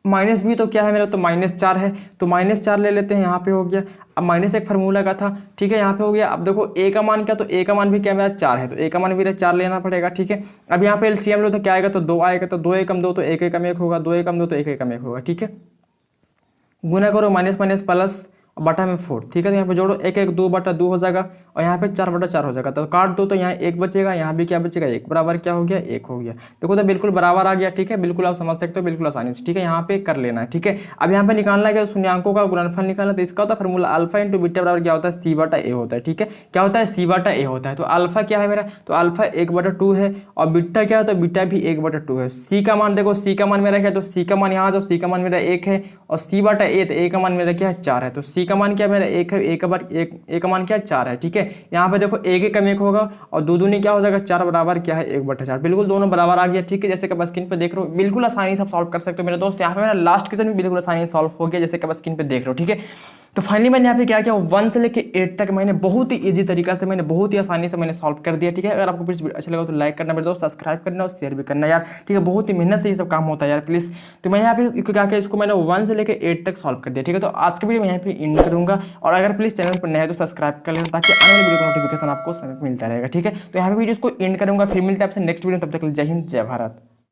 A: -b तो क्या है मेरा, तो -4 है, तो -4 ले लेते हैं, यहाँ पे हो गया। अब -1 फार्मूला का था, ठीक है, यहाँ पे हो गया। अब देखो a का मान क्या, तो a का मान भी क्या मेरा 4 है, तो a का मान भी 4 लेना पड़ेगा, ठीक है। अब यहाँ पे LCM लो तो क्या आएगा, तो 2 आएगा, तो 2 एकम 2 तो 1 एकम 1 होगा, 2 एकम 2 तो 1 एकम 1 होगा, ठीक है। गुना करो माइनस माइनस प्लस बटा में 4, ठीक है। तो यहाँ पे जोड़ो 1 1 2/2 हो जाएगा, और यहाँ पे 4/4 हो जाएगा, तो काट दो, तो यहाँ 1 बचेगा, यहाँ भी क्या बचेगा 1 बराबर क्या हो गया 1 हो गया। देखो तो बिल्कुल बराबर आ गया, ठीक है, बिल्कुल आप समझ सकते हो बिल्कुल आसानी से, ठीक है। यहाँ पे कर लेना है, ठीक है। अब यहाँ पे निकालना है शून्यकों का गुणनफल निकालना, तो इसका होता है फॉर्मूला अल्फा × बीटा बराबर क्या होता है c/a होता है, ठीक है। क्या होता है c/a होता है। तो अल्फा क्या है मेरा, तो अल्फा 1/2 है, और बीटा क्या है, तो बीटा भी 1/2 है। c का मान देखो, c का मान मेरा क्या है, तो c का मान यहाँ जो c का मान मेरा 1 है, और c/a तो a का मान मेरा क्या है 4 है, तो c का मान क्या मेरा 1 है, एक का मान क्या है 4 है, ठीक है। यहाँ पे देखो 1 एकम 1 होगा, और 2 दूनी क्या हो जाएगा 4 बराबर क्या है 1/4, बिल्कुल दोनों बराबर आ गया, ठीक है। जैसे कि आप स्क्रीन पे देख रहे हो बिल्कुल आसानी से आप सॉल्व कर सकते हो मेरे दोस्त। यहाँ पे मेरा लास्ट क्वेश्चन भी बिल्कुल आसानी से सॉल्व हो गया, जैसे कि आप स्क्रीन पे देख रहे हो, ठीक है। तो फाइनली मैंने यहाँ पे क्या किया, 1 से लेकर 8 तक मैंने बहुत ही ईजी तरीका से, मैंने बहुत ही आसानी से मैंने सॉल्व कर दिया, ठीक है। अगर आपको प्लीज अच्छा लगा तो लाइक करना मेरे दोस्त, सब्सक्राइब करना और शेयर भी करना यार, ठीक है। बहुत ही मेहनत से ये सब काम होता है यार, प्लीज। तो मैं यहाँ पे क्या किया, इसको मैंने 1 से लेकर 8 तक सॉल्व कर दिया, ठीक है। तो आज के वीडियो में यहाँ पे एंड करूँगा, और अगर प्लीज चैनल पर नए है तो सब्सक्राइब कर लेना, ताकि आने वाली वीडियो का नोटिफिकेशन आपको समय मिलता रहेगा, ठीक है। तो यहाँ पे वीडियो को एंड करूँगा, फिर मिलते हैं आपसे नेक्स्ट वीडियो, तब तक जय हिंद जय भारत।